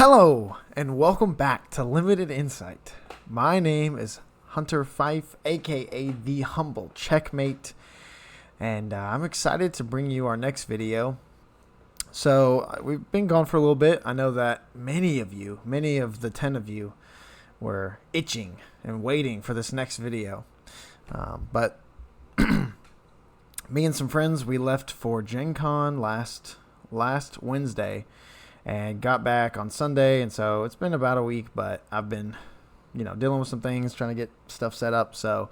Hello, and welcome back to Limited Insight. My name is Hunter Fife, aka The Humble Checkmate, and I'm excited to bring you our next video. So, we've been gone for a little bit. I know that many of the 10 of you, were itching and waiting for this next video. But me and some friends, we left for Gen Con last Wednesday and got back on Sunday, and so it's been about a week, but I've been, dealing with some things, trying to get stuff set up. So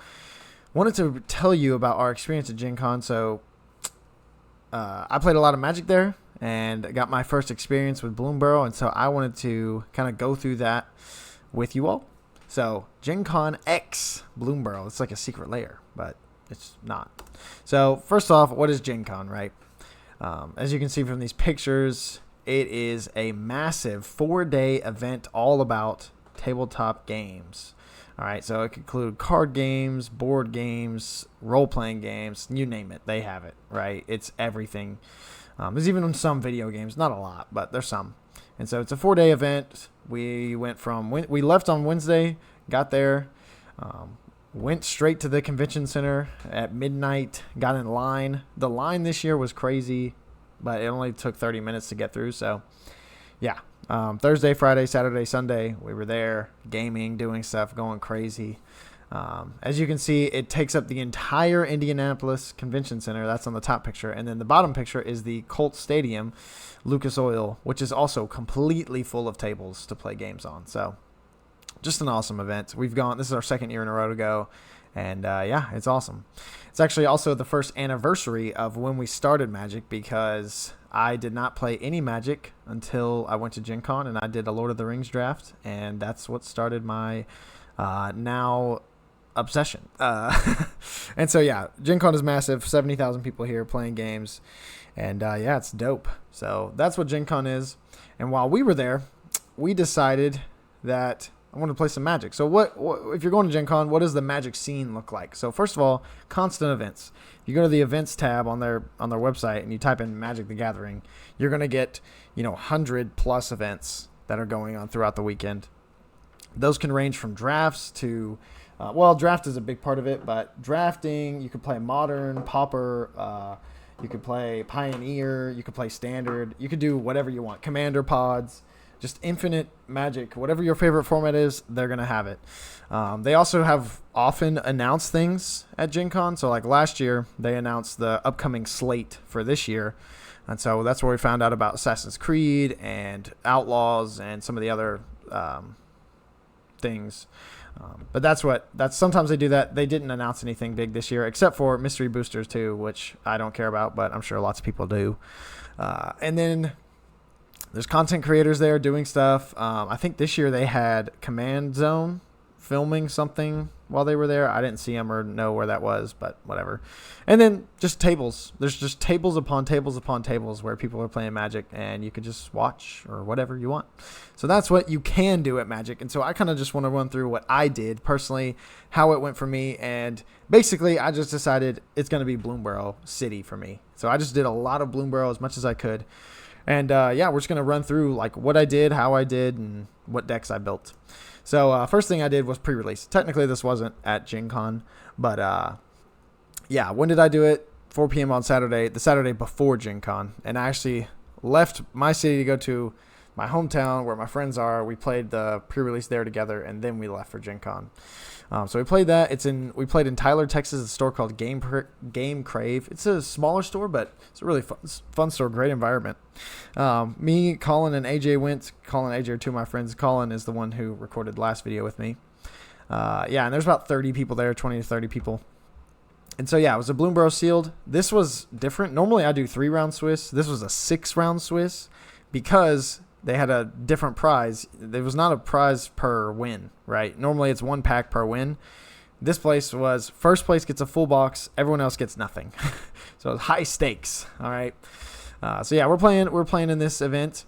wanted to tell you about our experience at Gen Con. So I played a lot of Magic there and got my first experience with Bloomburrow, and so I wanted to kind of go through that with you all. So Gen Con X Bloomburrow, it's like a secret lair, but it's not. So first off, what is Gen Con, right? As you can see from these pictures, it is a massive 4-day event all about tabletop games. All right, so it could include card games, board games, role-playing games, you name it, they have it, right? It's everything. There's even some video games, not a lot, but there's some. And so it's a 4-day event. We left on Wednesday, got there, went straight to the convention center at midnight, got in line. The line this year was crazy, but it only took 30 minutes to get through. So, yeah, Thursday, Friday, Saturday, Sunday, we were there gaming, doing stuff, going crazy. As you can see, it takes up the entire Indianapolis Convention Center. That's on the top picture. And then the bottom picture is the Colts Stadium, Lucas Oil, which is also completely full of tables to play games on. So, just an awesome event. This is our second year in a row to go. And yeah, it's awesome. It's actually also the first anniversary of when we started Magic, because I did not play any Magic until I went to Gen Con and I did a Lord of the Rings draft. And that's what started my now obsession. And so, yeah, Gen Con is massive. 70,000 people here playing games. And yeah, it's dope. So that's what Gen Con is. And while we were there, we decided that I want to play some Magic. So what if you're going to Gen Con, what does the Magic scene look like? So first of all, constant events. You go to the events tab on their website and you type in Magic the Gathering, you're going to get, 100 plus events that are going on throughout the weekend. Those can range from drafts to, draft is a big part of it, but drafting, you could play Modern, Pauper, you could play Pioneer, you could play Standard, you could do whatever you want. Commander pods. Just infinite Magic. Whatever your favorite format is, they're going to have it. They also have often announced things at Gen Con. So like last year, they announced the upcoming slate for this year. And so that's where we found out about Assassin's Creed and Outlaws and some of the other things. But that's sometimes they do that. They didn't announce anything big this year, except for mystery boosters too, which I don't care about, but I'm sure lots of people do. And then there's content creators there doing stuff. I think this year they had Command Zone filming something while they were there. I didn't see them or know where that was, but whatever. And then just tables. There's just tables upon tables upon tables where people are playing Magic, and you could just watch or whatever you want. So that's what you can do at Magic. And so I kind of just want to run through what I did personally, how it went for me. And basically, I just decided it's going to be Bloomburrow City for me. So I just did a lot of Bloomburrow as much as I could. And yeah, we're just going to run through like what I did, how I did, and what decks I built. So first thing I did was pre-release. Technically, this wasn't at Gen Con, but yeah, when did I do it? 4 p.m. on Saturday, the Saturday before Gen Con. And I actually left my city to go to my hometown where my friends are. We played the pre-release there together, and then we left for Gen Con. So we played that. We played in Tyler, Texas, a store called Game Crave. It's a smaller store, but it's a really fun store, great environment. Me, Colin, and AJ went. Colin and AJ are two of my friends. Colin is the one who recorded the last video with me. Yeah, and there's about 30 people there, 20 to 30 people. And so, yeah, it was a Bloomburrow sealed. This was different. Normally, I do 3-round Swiss. This was a 6-round Swiss because they had a different prize. There was not a prize per win, right? Normally, it's 1 pack per win. This place was first place gets a full box. Everyone else gets nothing. So it's high stakes. All right. So yeah, we're playing in this event,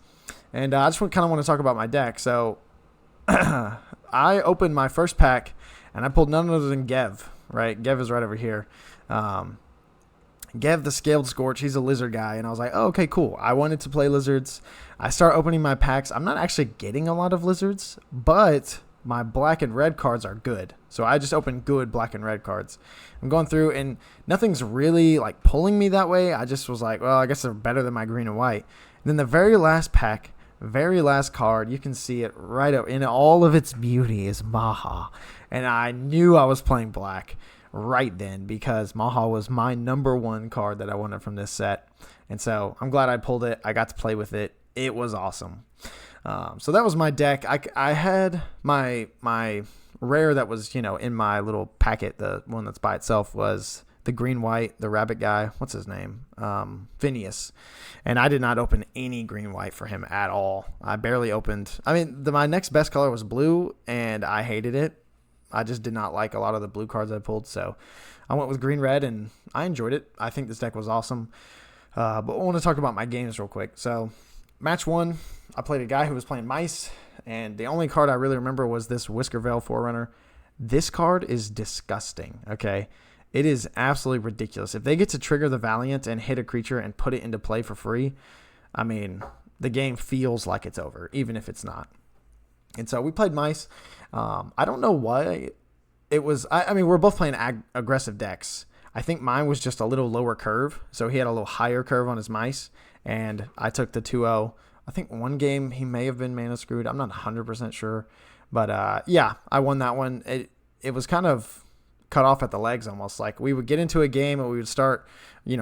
and I just kind of want to talk about my deck. So I opened my first pack, and I pulled none other than Gev. Right, Gev is right over here. Gev the Scaled Scorch, he's a lizard guy, and I was like, oh, okay, cool. I wanted to play lizards. I start opening my packs. I'm not actually getting a lot of lizards, but my black and red cards are good. So I just opened good black and red cards. I'm going through, and nothing's really like pulling me that way. I just was like, well, I guess they're better than my green and white. And then the very last pack, very last card, you can see it right up in all of its beauty, is Maha. And I knew I was playing black right then, because Maha was my number one card that I wanted from this set. And so I'm glad I pulled it. I got to play with it. It was awesome. So that was my deck. I had my rare that was, in my little packet. The one that's by itself was the green-white, the rabbit guy. What's his name? Phineas. And I did not open any green-white for him at all. I barely opened. I mean, my next best color was blue, and I hated it. I just did not like a lot of the blue cards I pulled, so I went with green-red, and I enjoyed it. I think this deck was awesome. But I want to talk about my games real quick. So, match 1, I played a guy who was playing mice, and the only card I really remember was this Whiskervale Forerunner. This card is disgusting, okay? It is absolutely ridiculous. If they get to trigger the Valiant and hit a creature and put it into play for free, I mean, the game feels like it's over, even if it's not. And so we played mice. I don't know why it was. I mean, we're both playing aggressive decks. I think mine was just a little lower curve. So he had a little higher curve on his mice. And I took the 2-0. I think one game he may have been mana screwed. I'm not 100% sure. But yeah, I won that one. It was kind of cut off at the legs almost. Like we would get into a game and we would start,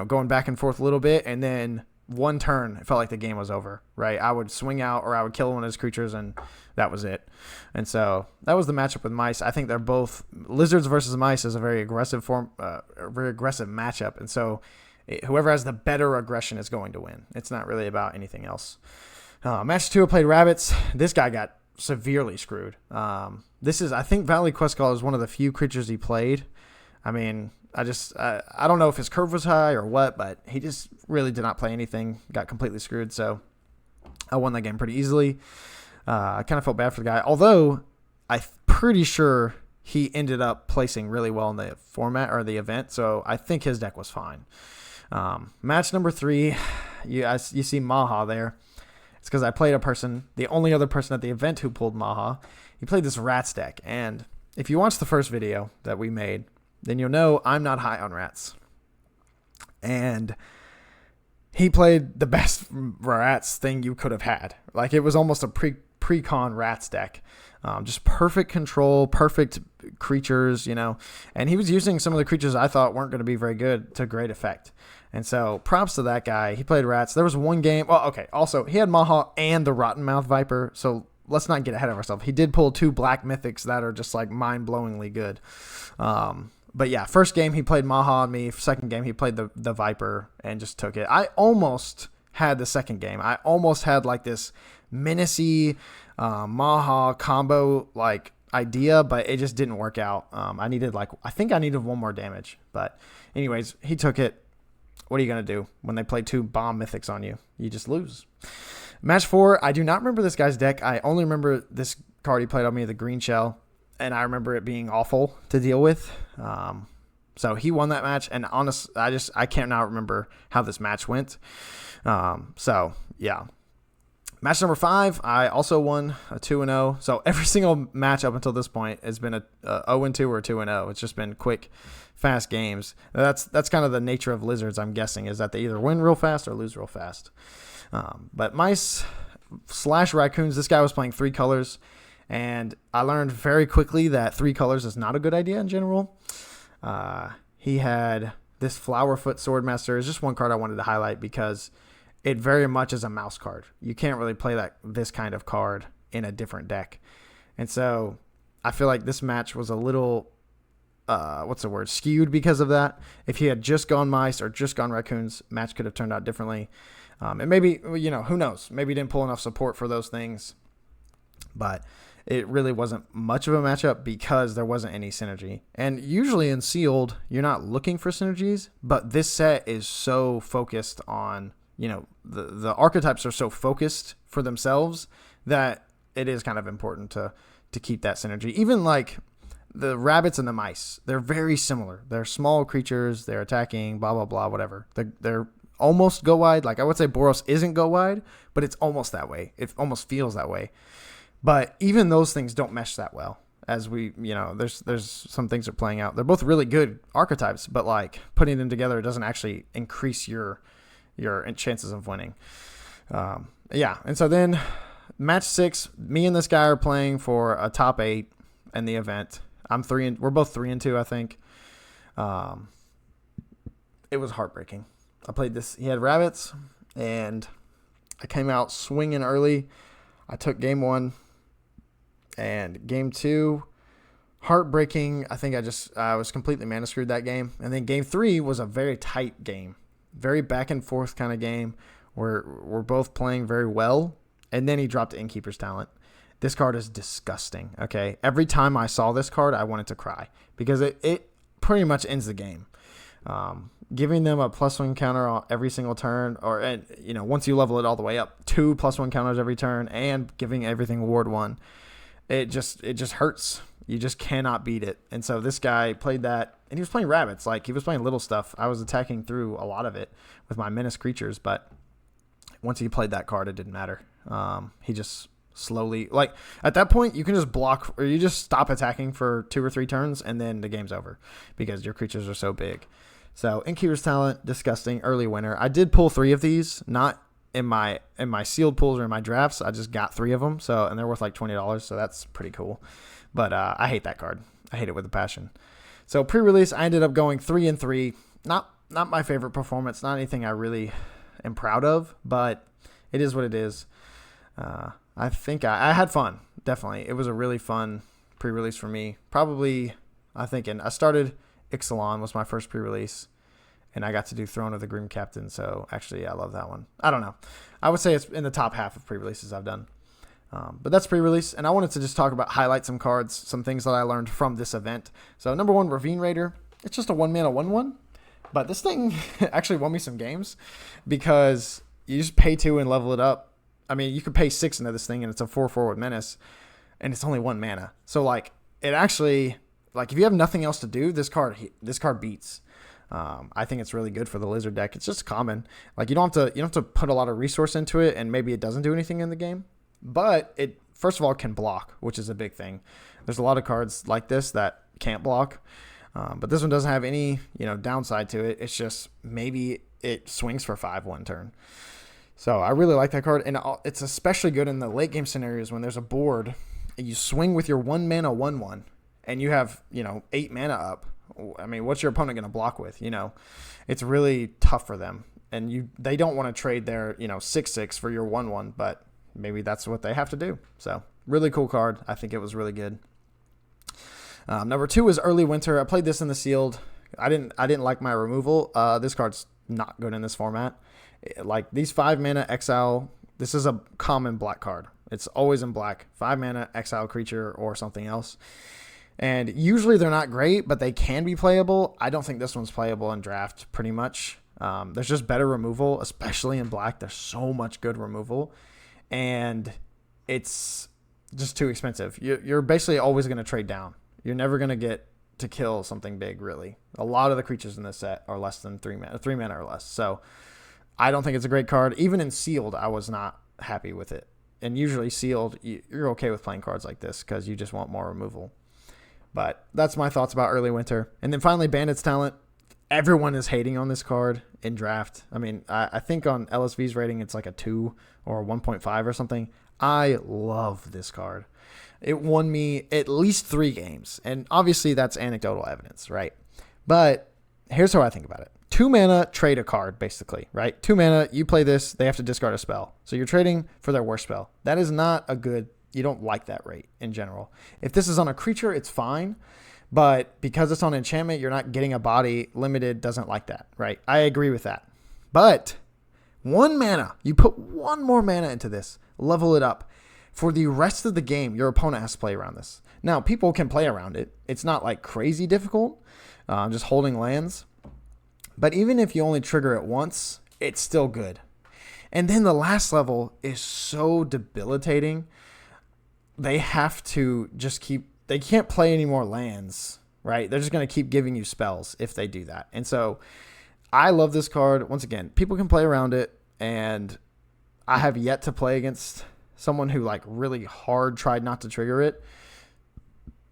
going back and forth a little bit. And then one turn, it felt like the game was over, right? I would swing out or I would kill one of his creatures, and that was it. And so that was the matchup with mice. I think they're both lizards versus mice is a very aggressive very aggressive matchup. And so whoever has the better aggression is going to win. It's not really about anything else. Match 2, I played rabbits. This guy got severely screwed. I think Valley Questcaller is one of the few creatures he played. I mean, I don't know if his curve was high or what, but he just really did not play anything. Got completely screwed. So I won that game pretty easily. I kind of felt bad for the guy, although I'm pretty sure he ended up placing really well in the format or the event. So I think his deck was fine. Match number 3, you see Maha there. It's because I played a person, the only other person at the event who pulled Maha. He played this rats deck. And if you watch the first video that we made, then you'll know I'm not high on rats. And he played the best rats thing you could have had. Like, it was almost a pre-con rats deck. Just perfect control, perfect creatures, And he was using some of the creatures I thought weren't going to be very good to great effect. And so props to that guy. He played rats. There was one game. Well, okay. Also, he had Maha and the Rottenmouth Viper. So let's not get ahead of ourselves. He did pull 2 black mythics that are just like mind-blowingly good. But yeah, first game he played Maha on me. Second game he played the Viper and just took it. I almost had the second game. I almost had like this menacey Maha combo like idea, but it just didn't work out. I think I needed 1 more damage. But anyways, he took it. What are you going to do when they play 2 bomb mythics on you? You just lose. Match 4, I do not remember this guy's deck. I only remember this card he played on me, the green shell, and I remember it being awful to deal with. So he won that match, and honestly, I can't now remember how this match went. So yeah. Match number 5, I also won a 2-0. So every single match up until this point has been a 0-2 or a 2-0. It's just been quick, fast games. That's kind of the nature of lizards, I'm guessing, is that they either win real fast or lose real fast. But mice / raccoons, this guy was playing 3 colors, and I learned very quickly that 3 colors is not a good idea in general. He had this Flowerfoot Swordmaster. Is just one card I wanted to highlight because it very much is a mouse card. You can't really play this kind of card in a different deck. And so I feel like this match was a little, skewed because of that. If he had just gone mice or just gone raccoons, match could have turned out differently. And maybe, who knows? Maybe he didn't pull enough support for those things. But it really wasn't much of a matchup because there wasn't any synergy. And usually in Sealed, you're not looking for synergies, but this set is so focused on, the archetypes are so focused for themselves that it is kind of important to keep that synergy. Even like the rabbits and the mice, they're very similar. They're small creatures. They're attacking, blah, blah, blah, whatever. They're almost go wide. Like I would say Boros isn't go wide, but it's almost that way. It almost feels that way. But even those things don't mesh that well. As we, there's some things that are playing out. They're both really good archetypes, but like putting them together doesn't actually increase your chances of winning. And so then match 6, me and this guy are playing for a top 8 in the event. We're both 3-2, I think. It was heartbreaking. I played this. He had rabbits, and I came out swinging early. I took game 1, and game 2, heartbreaking. I think I was completely mana screwed that game. And then game 3 was a very tight game, very back and forth kind of game where we're both playing very well. And then he dropped Innkeeper's Talent. This card is disgusting, okay? Every time I saw this card, I wanted to cry because it pretty much ends the game. Giving them a +1 counter on every single turn, or once you level it all the way up, 2 +1 counters every turn, and giving everything Ward 1, it just hurts. You just cannot beat it. And so this guy played that, and he was playing rabbits. Like, he was playing little stuff. I was attacking through a lot of it with my menace creatures, but once he played that card, it didn't matter. He just slowly, like, at that point, you can just block, or you just stop attacking for 2 or 3 turns, and then the game's over because your creatures are so big. So Innkeeper's Talent, disgusting. Early winner. I did pull 3 of these, not in my sealed pools or in my drafts. I just got 3 of them, and they're worth like $20, so that's pretty cool. But I hate that card. I hate it with a passion. So pre-release, I ended up going 3-3. Not my favorite performance. Not anything I really am proud of, but it is what it is. I think I had fun. Definitely, it was a really fun pre-release for me. Probably, I started Ixalan was my first pre-release, and I got to do Throne of the Grim Captain. So actually, I love that one. I don't know. I would say it's in the top half of pre-releases I've done. But that's pre-release, and I wanted to just highlight some cards, some things that I learned from this event. So number 1, Ravine Raider. It's just a 1-mana 1/1, but this thing actually won me some games because you just pay 2 and level it up. I mean, you could pay 6 into this thing, and it's a 4/4 with menace, and it's only 1 mana. So like, it actually, like, if you have nothing else to do, this card beats. I think it's really good for the lizard deck. It's just common. Like, you don't have to put a lot of resource into it, and maybe it doesn't do anything in the game. But it, first of all, can block, which is a big thing. There's a lot of cards like this that can't block, but this one doesn't have any downside to it. It's just maybe it swings for 5 one turn. So I really like that card, and it's especially good in the late game scenarios when there's a board and you swing with your 1-mana 1/1, and you have 8 mana up. I mean, what's your opponent going to block with? It's really tough for them, and they don't want to trade their 6/6 for your 1/1, but maybe that's what they have to do. So really cool card. I think it was really good. Number 2 is Early Winter. I played this in the sealed. I didn't like my removal. This card's not good in this format. Like, these 5 mana exile, this is a common black card. It's always in black. 5 mana exile creature or something else. And usually they're not great, but they can be playable. I don't think this one's playable in draft pretty much. There's just better removal, especially in black. There's so much good removal. And it's just too expensive. You're basically always going to trade down. You're never going to get to kill something big, really. A lot of the creatures in this set are less than 3 mana or less. So I don't think it's a great card. Even in sealed, I was not happy with it. And usually sealed, you're okay with playing cards like this because you just want more removal. But that's my thoughts about Early Winter. And then finally, Bandit's Talent. Everyone is hating on this card in draft. I mean, I think on LSV's rating, it's like a 2 or a 1.5 or something. I love this card. It won me at least 3 games. And obviously, that's anecdotal evidence, right? But here's how I think about it. 2 mana, trade a card, basically, right? 2 mana, you play this, they have to discard a spell. So you're trading for their worst spell. That is not a good, you don't like that rate in general. If this is on a creature, it's fine. But because it's on enchantment, you're not getting a body. Limited doesn't like that, right? I agree with that. But 1 mana, you put 1 more mana into this, level it up. For the rest of the game, your opponent has to play around this. Now, people can play around it. It's not like crazy difficult, just holding lands. But even if you only trigger it once, it's still good. And then the last level is so debilitating. They have to just keep they can't play any more lands, right? They're just going to keep giving you spells if they do that. And so I love this card. Once again, people can play around it, and I have yet to play against someone who like really hard tried not to trigger it.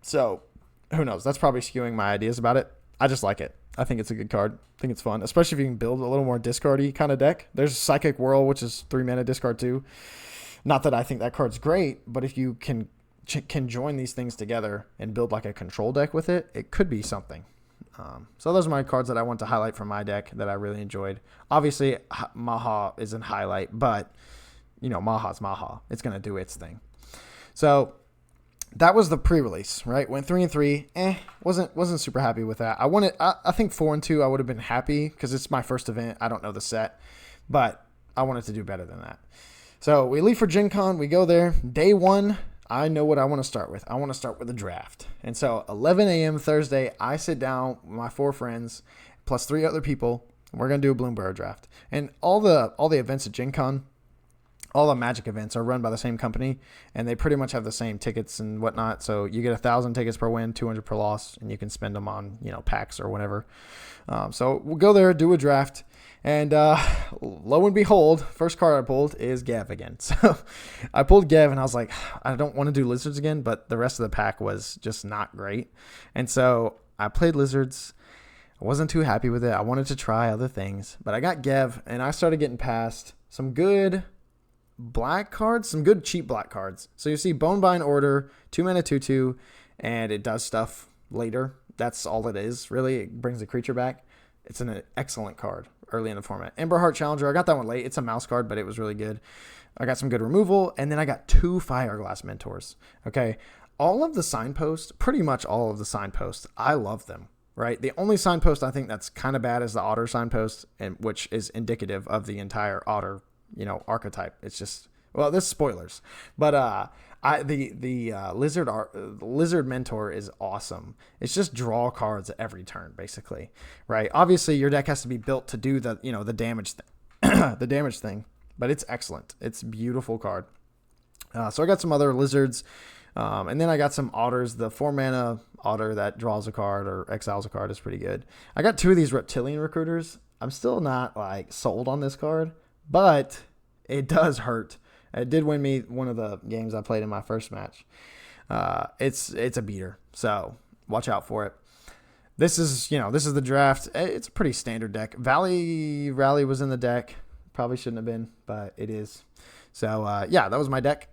So who knows? That's probably skewing my ideas about it. I just like it. I think it's a good card. I think it's fun, especially if you can build a little more discardy kind of deck. There's Psychic Whirl, which is 3 mana discard 2. Not that I think that card's great, but if you can join these things together and build like a control deck with it, it could be something. So those are my cards that I want to highlight from my deck that I really enjoyed. Obviously, Maha is in highlight, but you know, Maha's Maha. It's going to do its thing. So that was the pre-release, right? Went 3-3. Wasn't super happy with that. I think 4-2 I would have been happy because it's my first event. I don't know the set, but I wanted to do better than that. So we leave for Gen Con. We go there. Day one, I know what I want to start with. I want to start with a draft. And so 11 a.m. Thursday, I sit down with my 4 friends plus 3 other people. And we're going to do a Bloomburrow draft. And all the events at Gen Con, all the Magic events are run by the same company, and they pretty much have the same tickets and whatnot. So you get 1,000 tickets per win, 200 per loss, and you can spend them on, you know, packs or whatever. So we'll go there, do a draft, and lo and behold, first card I pulled is Gav again. So I pulled Gav, and I was like, I don't want to do Lizards again, but the rest of the pack was just not great. And so I played Lizards. I wasn't too happy with it. I wanted to try other things, but I got Gav, and I started getting past some good black cards, some good cheap black cards. So you see Bonebind Order, 2 mana 2/2, and it does stuff later. That's all it is, really. It brings the creature back. It's an excellent card early in the format. Emberheart Challenger, I got that one late. It's a mouse card, but it was really good. I got some good removal, and then I got 2 Fireglass Mentors. Okay, all of the signposts, pretty much all of the signposts, I love them. Right, the only signpost I think that's kind of bad is the Otter signpost, and which is indicative of the entire Otter, you know, archetype. It's just, well, this is spoilers, but the lizard mentor is awesome. It's just draw cards at every turn, basically, right? Obviously, your deck has to be built to do the, you know, the damage the damage thing, but it's excellent. It's a beautiful card. So I got some other lizards, and then I got some otters. The 4 mana otter that draws a card or exiles a card is pretty good. I got 2 of these reptilian recruiters. I'm still not like sold on this card, but it does hurt. It did win me one of the games I played in my first match. It's a beater, so watch out for it. This is the draft. It's a pretty standard deck. Valley Rally was in the deck. Probably shouldn't have been, but it is. So yeah, that was my deck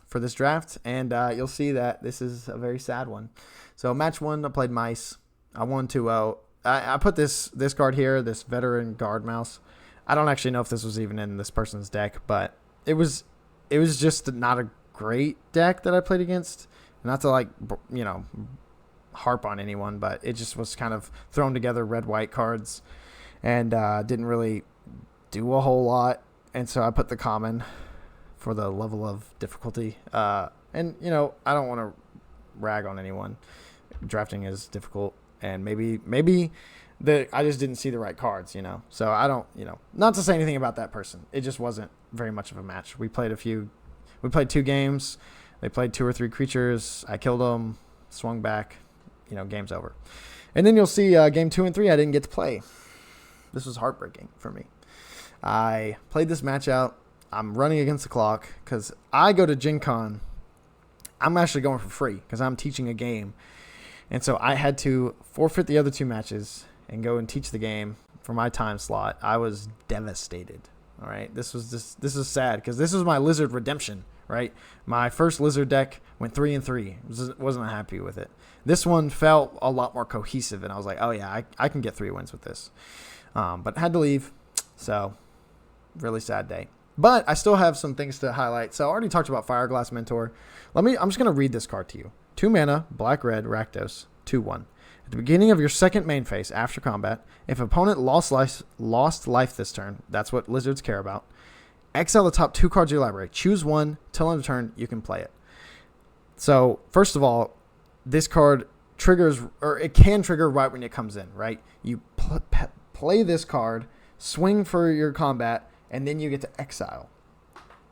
for this draft, and you'll see that this is a very sad one. So match 1, I played Mice. I won 2-0. I put this card here, this Veteran Guard Mouse. I don't actually know if this was even in this person's deck, but it was just not a great deck that I played against. Not to, like, you know, harp on anyone, but it just was kind of thrown together red-white cards and didn't really do a whole lot. And so I put the common for the level of difficulty. And, you know, I don't want to rag on anyone. Drafting is difficult, and maybe I just didn't see the right cards, you know. So I don't, you know, not to say anything about that person. It just wasn't very much of a match. We played 2 games. They played 2 or 3 creatures. I killed them, swung back, you know, game's over. And then you'll see game 2 and 3 I didn't get to play. This was heartbreaking for me. I played this match out. I'm running against the clock because I go to Gen Con. I'm actually going for free because I'm teaching a game. And so I had to forfeit the other 2 matches and go and teach the game for my time slot. I was devastated. All right. This is sad because this was my Lizard redemption, right? My first Lizard deck went 3-3. Wasn't happy with it. This one felt a lot more cohesive, and I was like, oh yeah, I can get 3 wins with this. But had to leave. So really sad day. But I still have some things to highlight. So I already talked about Fireglass Mentor. I'm just going to read this card to you. 2 mana, black-red, Rakdos, 2/1. At the beginning of your second main phase after combat, if opponent lost life this turn, that's what Lizards care about, exile the top 2 cards of your library. Choose one. Till end of turn, you can play it. So first of all, this card triggers, or it can trigger right when it comes in, right? You play this card, swing for your combat, and then you get to exile.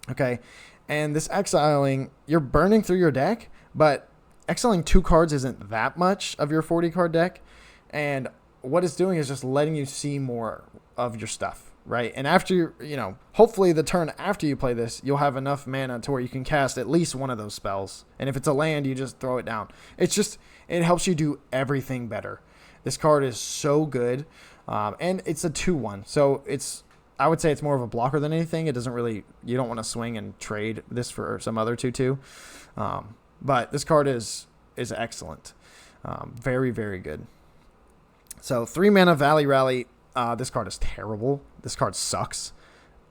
Okay? And this exiling, you're burning through your deck, but exiling 2 cards isn't that much of your 40 card deck, and what it's doing is just letting you see more of your stuff, right? And after hopefully the turn after you play this, you'll have enough mana to where you can cast at least one of those spells. And if it's a land, you just throw it down. It helps you do everything better. This card is so good, and it's a 2/1, so I would say it's more of a blocker than anything. It doesn't really, you don't want to swing and trade this for some other 2/2. But this card is excellent. Very, very good. So 3 mana Valley Rally. This card is terrible. This card sucks.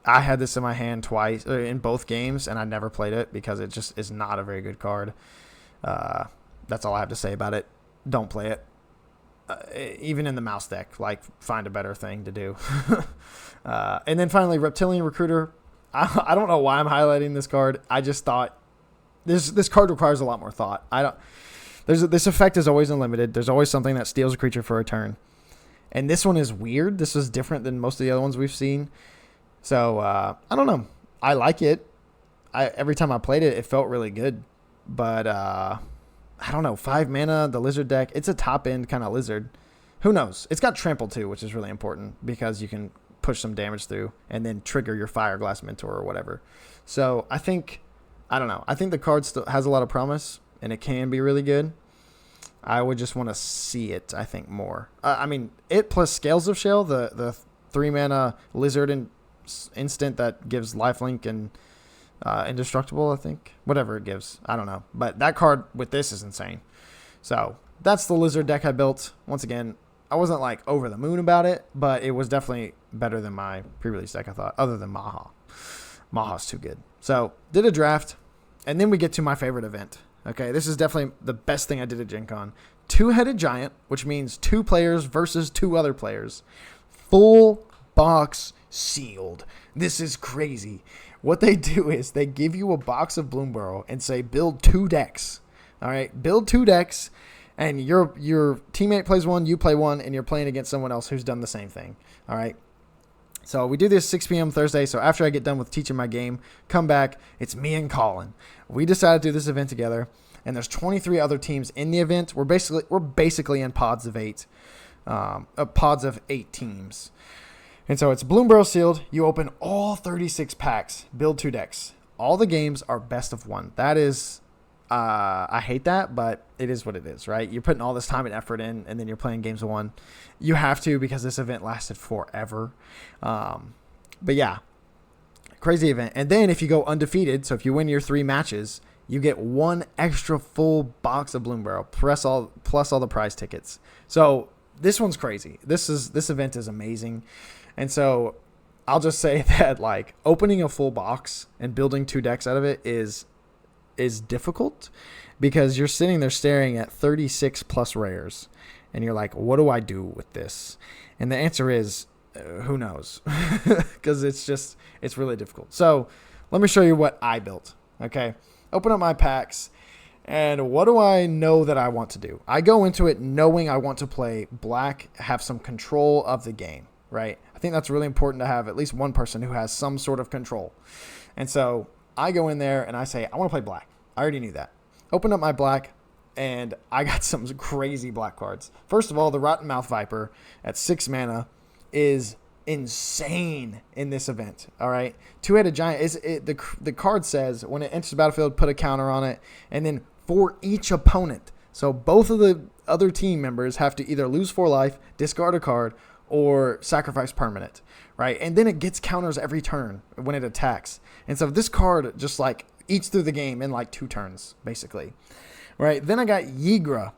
I had this in my hand twice in both games, and I never played it because it just is not a very good card. That's all I have to say about it. Don't play it. Even in the mouse deck, like, find a better thing to do. And then finally, Reptilian Recruiter. I don't know why I'm highlighting this card. I just thought this card requires a lot more thought. This effect is always unlimited. There's always something that steals a creature for a turn. And this one is weird. This is different than most of the other ones we've seen. So, I don't know. I like it. Every time I played it, it felt really good. But, I don't know. 5 mana, the lizard deck. It's a top-end kind of lizard. Who knows? It's got trample, too, which is really important because you can push some damage through and then trigger your Fireglass Mentor or whatever. So, I don't know. I think the card still has a lot of promise, and it can be really good. I would just want to see it, I think, more. It plus Scales of Shale, the 3 mana lizard instant that gives lifelink and indestructible, I think. Whatever it gives. I don't know. But that card with this is insane. So that's the lizard deck I built. Once again, I wasn't like over the moon about it, but it was definitely better than my pre-release deck, I thought, other than Maha. Maha's too good. So did a draft, and then we get to my favorite event. Okay, this is definitely the best thing I did at Gen Con. 2-headed giant, which means 2 players versus 2 other players. Full box sealed. This is crazy. What they do is they give you a box of Bloomburrow and say build 2 decks. All right, build 2 decks, and your teammate plays one, you play one, and you're playing against someone else who's done the same thing. All right. So we do this 6 p.m. Thursday. So after I get done with teaching my game, come back. It's me and Colin. We decided to do this event together, and there's 23 other teams in the event. We're basically in pods of 8, pods of 8 teams. And so it's Bloomburrow sealed. You open all 36 packs, build 2 decks. All the games are best of 1. That is, I hate that, but it is what it is, right? You're putting all this time and effort in, and then you're playing games of 1. You have to, because this event lasted forever. But yeah, crazy event. And then if you go undefeated, so if you win your 3 matches, you get 1 extra full box of Bloomburrow plus all the prize tickets. So this one's crazy. This event is amazing. And so I'll just say that, like, opening a full box and building 2 decks out of it is difficult, because you're sitting there staring at 36 plus rares, and you're like, what do I do with this? And the answer is, who knows? Because it's really difficult. So let me show you what I built. Okay, open up my packs, and what do I know that I want to do? I go into it knowing I want to play black, have some control of the game, right? I think that's really important to have at least one person who has some sort of control. And so I go in there and I say, I want to play black. I already knew that. Open up my black, and I got some crazy black cards. First of all, the Rottenmouth Viper at 6 mana is insane in this event. All right, 2-headed giant the card says when it enters the battlefield, put a counter on it, and then for each opponent. So both of the other team members have to either lose 4 life, discard a card, or sacrifice permanent, right? And then it gets counters every turn when it attacks. And so this card just like eats through the game in like 2 turns, basically, right? Then I got Yigra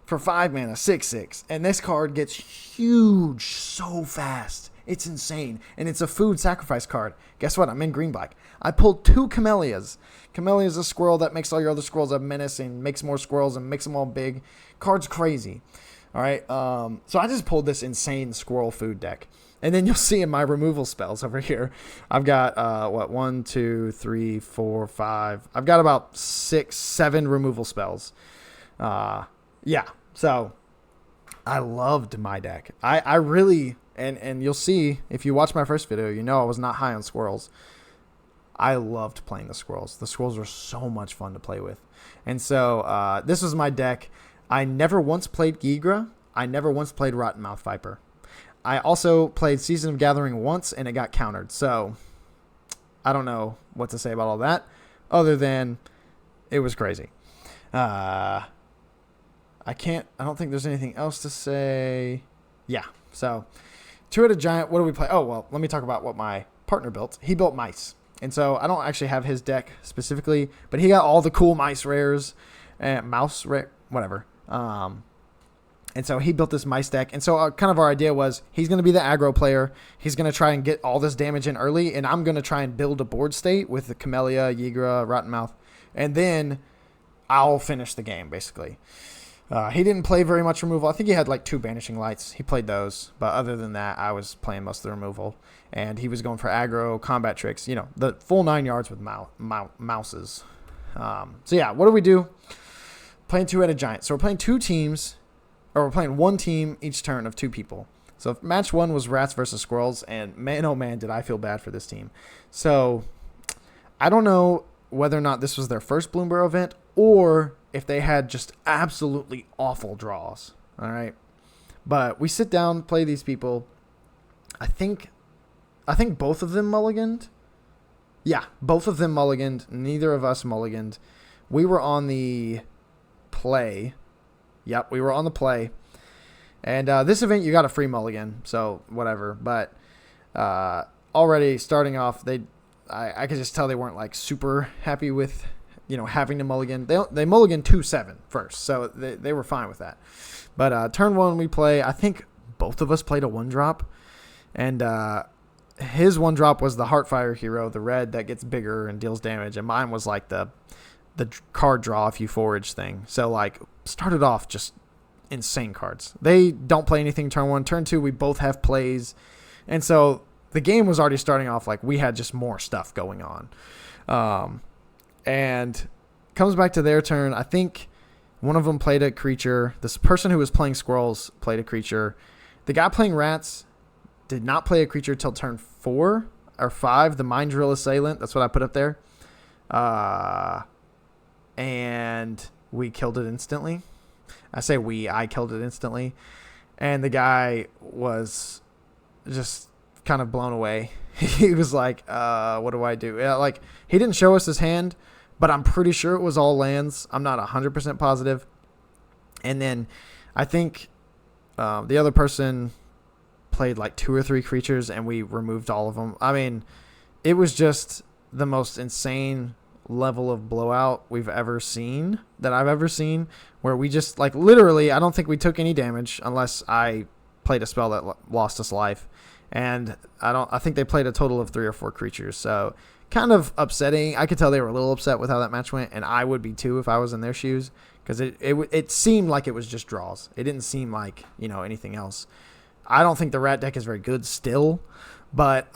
for 5 mana, 6/6, and this card gets huge so fast. It's insane, and it's a food sacrifice card. Guess what? I'm in green-black. I pulled 2 Camellias. Camellia is a squirrel that makes all your other squirrels a menace and makes more squirrels and makes them all big. Card's crazy. All right, so I just pulled this insane squirrel food deck. And then you'll see in my removal spells over here, I've got, 1, 2, 3, 4, 5. I've got about 6, 7 removal spells. Yeah, so I loved my deck. I really, and you'll see, if you watch my first video, you know I was not high on squirrels. I loved playing the squirrels. The squirrels were so much fun to play with. And so this was my deck. I never once played Gigra. I never once played Rottenmouth Viper. I also played Season of Gathering once, and it got countered. So I don't know what to say about all that, other than it was crazy. I don't think there's anything else to say. Yeah, so Two-Headed Giant, what do we play? Oh, well, let me talk about what my partner built. He built mice. And so I don't actually have his deck specifically, but he got all the cool mice rares and mouse rare, whatever. And so he built this mice deck. And so kind of our idea was he's going to be the aggro player. He's going to try and get all this damage in early, and I'm going to try and build a board state with the Camellia, Yigra, Rottenmouth, and then I'll finish the game, basically. He didn't play very much removal. I think he had like 2 Banishing Lights. He played those. But other than that, I was playing most of the removal. And he was going for aggro, combat tricks, the full 9 yards with mouses. So yeah, what do we do? Playing Two-Headed Giant. So we're playing 2 teams, or we're playing 1 team each turn of 2 people. So match 1 was rats versus squirrels. And man, oh man, did I feel bad for this team. So I don't know whether or not this was their first Bloomburrow event, or if they had just absolutely awful draws. All right. But we sit down, play these people. I think both of them mulliganed. Yeah, both of them mulliganed. Neither of us mulliganed. We were on the play. Yep, we were on the play. And this event, you got a free mulligan, so whatever. But already starting off, I could just tell they weren't like super happy with having to mulligan. They mulliganed 2-7 first, so they were fine with that. But turn 1 we play. I think both of us played a 1-drop, and his 1-drop was the Heartfire hero, the red that gets bigger and deals damage, and mine was like the card draw if you forage thing. So like started off just insane cards. They don't play anything turn 1. Turn 2 we both have plays, and so the game was already starting off like we had just more stuff going on. And comes back to their turn. I think one of them played a creature. This person who was playing squirrels played a creature. The guy playing rats did not play a creature till turn 4 or 5. The Mind Drill Assailant. That's what I put up there. And we killed it instantly. I killed it instantly. And the guy was just kind of blown away. He was like, what do I do? Yeah, like, he didn't show us his hand, but I'm pretty sure it was all lands. I'm not 100% positive. And then I think the other person played like 2 or 3 creatures, and we removed all of them. I mean, it was just the most insane level of blowout that I've ever seen, where we just, like, literally, I don't think we took any damage unless I played a spell that lost us life. And I think they played a total of 3 or 4 creatures. So kind of upsetting. I could tell they were a little upset with how that match went, and I would be too if I was in their shoes, because it seemed like it was just draws. It didn't seem like, anything else. I don't think the rat deck is very good still, but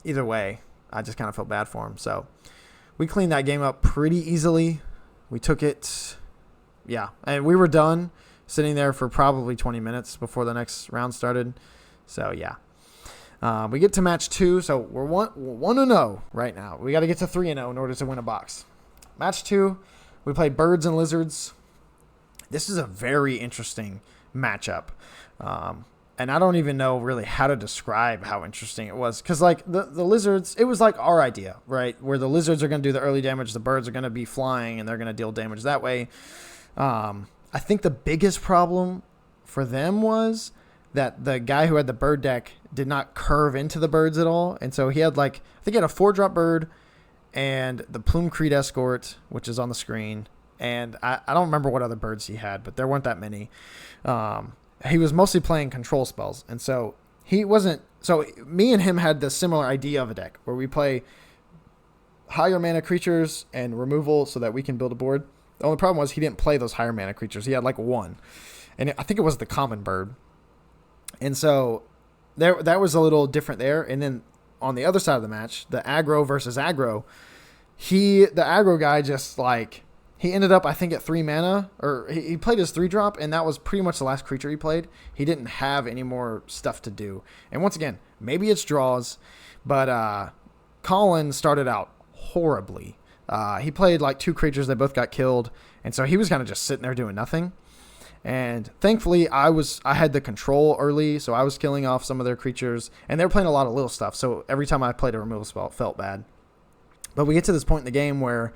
either way, I just kind of felt bad for him. So we cleaned that game up pretty easily. We took it, yeah, and we were done sitting there for probably 20 minutes before the next round started. So yeah. We get to match 2, so we're 1-0 right now. We got to get to 3-0 in order to win a box. Match 2, we play Birds and Lizards. This is a very interesting matchup, and I don't even know really how to describe how interesting it was, because like the Lizards, it was like our idea, right? Where the Lizards are going to do the early damage, the Birds are going to be flying, and they're going to deal damage that way. I think the biggest problem for them was that the guy who had the bird deck did not curve into the birds at all. And so he had I think he had a 4-drop bird and the Plume Creed Escort, which is on the screen. And I don't remember what other birds he had, but there weren't that many. He was mostly playing control spells. And so me and him had the similar idea of a deck where we play higher mana creatures and removal so that we can build a board. The only problem was he didn't play those higher mana creatures. He had like 1. And I think it was the common bird. And so that was a little different there. And then on the other side of the match, the aggro versus aggro, the aggro guy just he ended up, I think, at 3 mana, or he played his 3-drop, and that was pretty much the last creature he played. He didn't have any more stuff to do. And once again, maybe it's draws, but Colin started out horribly. He played like 2 creatures. They both got killed. And so he was kind of just sitting there doing nothing. And thankfully, I had the control early, so I was killing off some of their creatures. And they were playing a lot of little stuff, so every time I played a removal spell, it felt bad. But we get to this point in the game where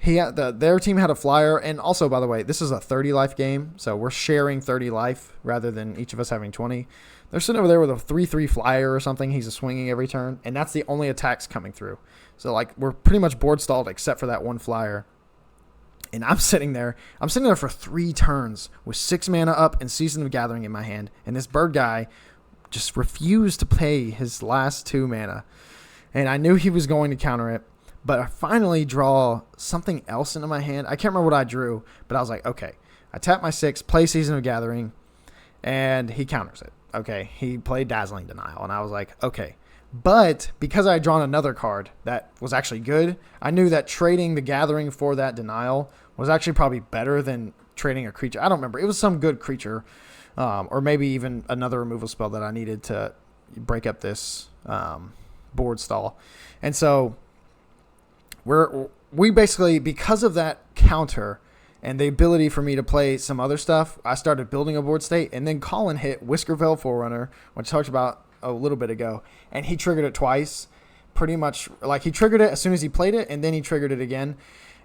their team had a flyer. And also, by the way, this is a 30 life game, so we're sharing 30 life rather than each of us having 20. They're sitting over there with a 3/3 flyer or something. He's swinging every turn, and that's the only attacks coming through. So, like, we're pretty much board stalled except for that one flyer. And I'm sitting there for 3 turns with 6 mana up and Season of Gathering in my hand. And this bird guy just refused to pay his last 2 mana. And I knew he was going to counter it. But I finally draw something else into my hand. I can't remember what I drew, but I was like, okay. I tap my 6, play Season of Gathering, and he counters it. Okay, he played Dazzling Denial. And I was like, okay. But because I had drawn another card that was actually good, I knew that trading the Gathering for that Denial was actually probably better than trading a creature. I don't remember. It was some good creature, or maybe even another removal spell that I needed to break up this board stall. And so we basically, because of that counter and the ability for me to play some other stuff, I started building a board state. And then Colin hit Whiskervale Forerunner, which I talked about a little bit ago, and he triggered it twice. Pretty much, like, he triggered it as soon as he played it, and then he triggered it again.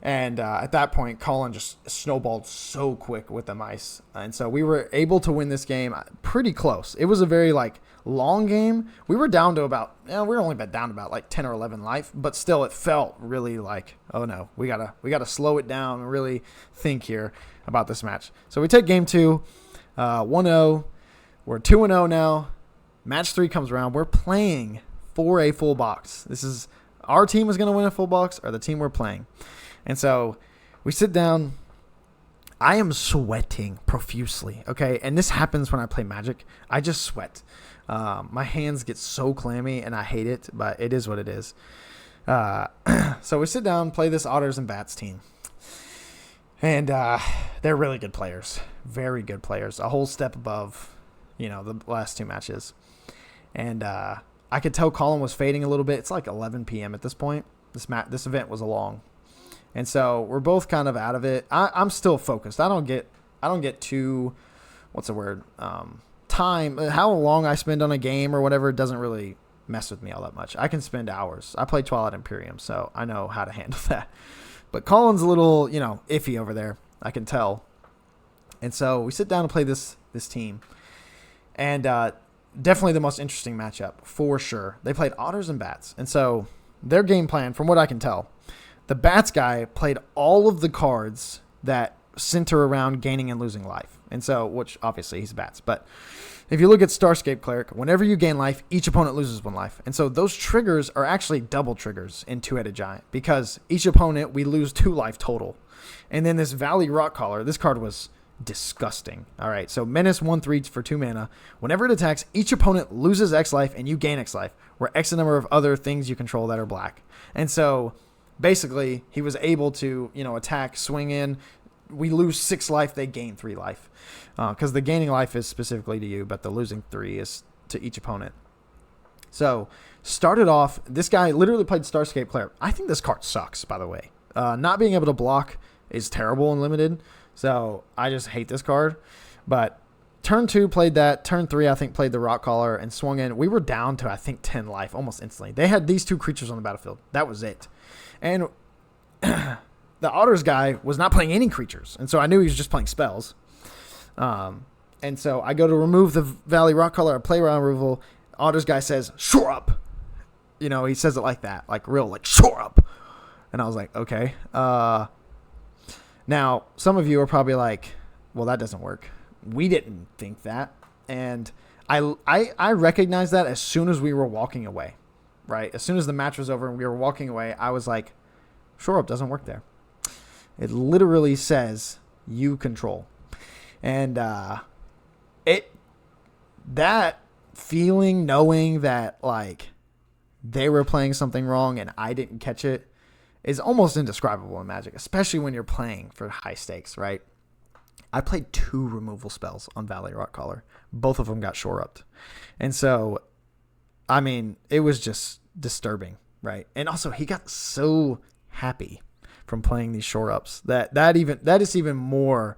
And at that point, Colin just snowballed so quick with the mice. And so we were able to win this game pretty close. It was a very, like, long game. We were down to about, we were only down to about like 10 or 11 life, but still it felt really like, oh no, we gotta slow it down and really think here about this match. So we take game 2, 1-0. We're 2-0 now. Match 3 comes around. We're playing for a full box. This is our team is going to win a full box, or the team we're playing. And so we sit down. I am sweating profusely, okay? And this happens when I play Magic. I just sweat. My hands get so clammy, and I hate it, but it is what it is. So we sit down, play this Otters and Bats team. And they're really good players. Very good players. A whole step above, the last 2 matches. And I could tell Colin was fading a little bit. It's like 11 p.m. at this point. This event was long. And so we're both kind of out of it. I'm still focused. I don't get too, what's the word? Time. How long I spend on a game or whatever doesn't really mess with me all that much. I can spend hours. I play Twilight Imperium, so I know how to handle that. But Colin's a little, iffy over there. I can tell. And so we sit down and play this team. And definitely the most interesting matchup, for sure. They played Otters and Bats. And so their game plan, from what I can tell, the Bats guy played all of the cards that center around gaining and losing life. And so, which obviously he's Bats. But if you look at Starscape Cleric, whenever you gain life, each opponent loses 1 life. And so those triggers are actually double triggers in Two-Headed Giant, because each opponent, we lose 2 life total. And then this Valley Rockcaller, this card was disgusting. All right, so Menace 1/3 for 2 mana. Whenever it attacks, each opponent loses X life and you gain X life, where X the number of other things you control that are black. And so basically he was able to, attack, swing in. We lose 6 life, they gain 3 life. Because the gaining life is specifically to you, but the losing 3 is to each opponent. So started off, this guy literally played Starscape Cleric. I think this card sucks, by the way. Not being able to block is terrible and limited. So I just hate this card. But turn 2 played that. Turn 3, I think, played the Rockcaller and swung in. We were down to, I think, 10 life almost instantly. They had these 2 creatures on the battlefield. That was it. And the Otters guy was not playing any creatures. And so I knew he was just playing spells. And so I go to remove the Valley Rockcaller. I play around removal. Otters guy says, "Shore up." He says it like that. Like real, like, "Shore up." And I was like, okay. Now, some of you are probably like, well, that doesn't work. We didn't think that. And I recognized that as soon as we were walking away, right? As soon as the match was over and we were walking away, I was like, "Shore up doesn't work there." It literally says you control. And that feeling, knowing that like they were playing something wrong and I didn't catch it, is almost indescribable in Magic, especially when you're playing for high stakes, right? I played 2 removal spells on Valley Rockcaller. Both of them got shore-upped. And so, I mean, it was just disturbing, right? And also, he got so happy from playing these shore ups. That is even more,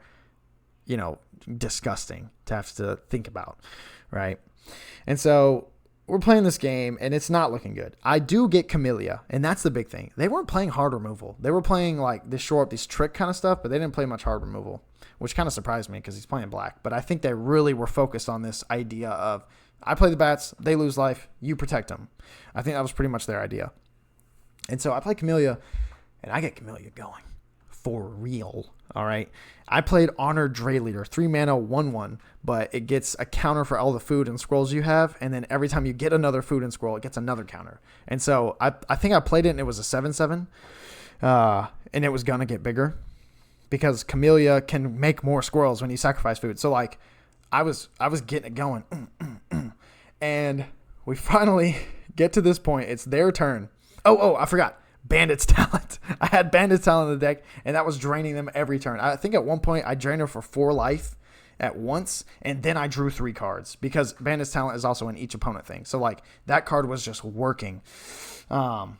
disgusting to have to think about, right? And so we're playing this game, and it's not looking good. I do get Camellia, and that's the big thing. They weren't playing hard removal. They were playing like this shore up, these trick kind of stuff, but they didn't play much hard removal, which kind of surprised me because he's playing black. But I think they really were focused on this idea of, I play the bats, they lose life, you protect them. I think that was pretty much their idea. And so I play Camellia, and I get Camellia going for real. All right. I played Honored Dray Leader, 3 mana, 1/1, but it gets a counter for all the food and scrolls you have. And then every time you get another food and scroll, it gets another counter. And so I think I played it, and it was a 7/7. And it was going to get bigger because Camellia can make more squirrels when you sacrifice food. So like I was getting it going. And we finally get to this point. It's their turn. Oh, I forgot. Bandit's Talent. I had Bandit's Talent in the deck, and that was draining them every turn. I think at one point I drained her for 4 life at once, and then I drew 3 cards because Bandit's Talent is also in each opponent thing. So like that card was just working. And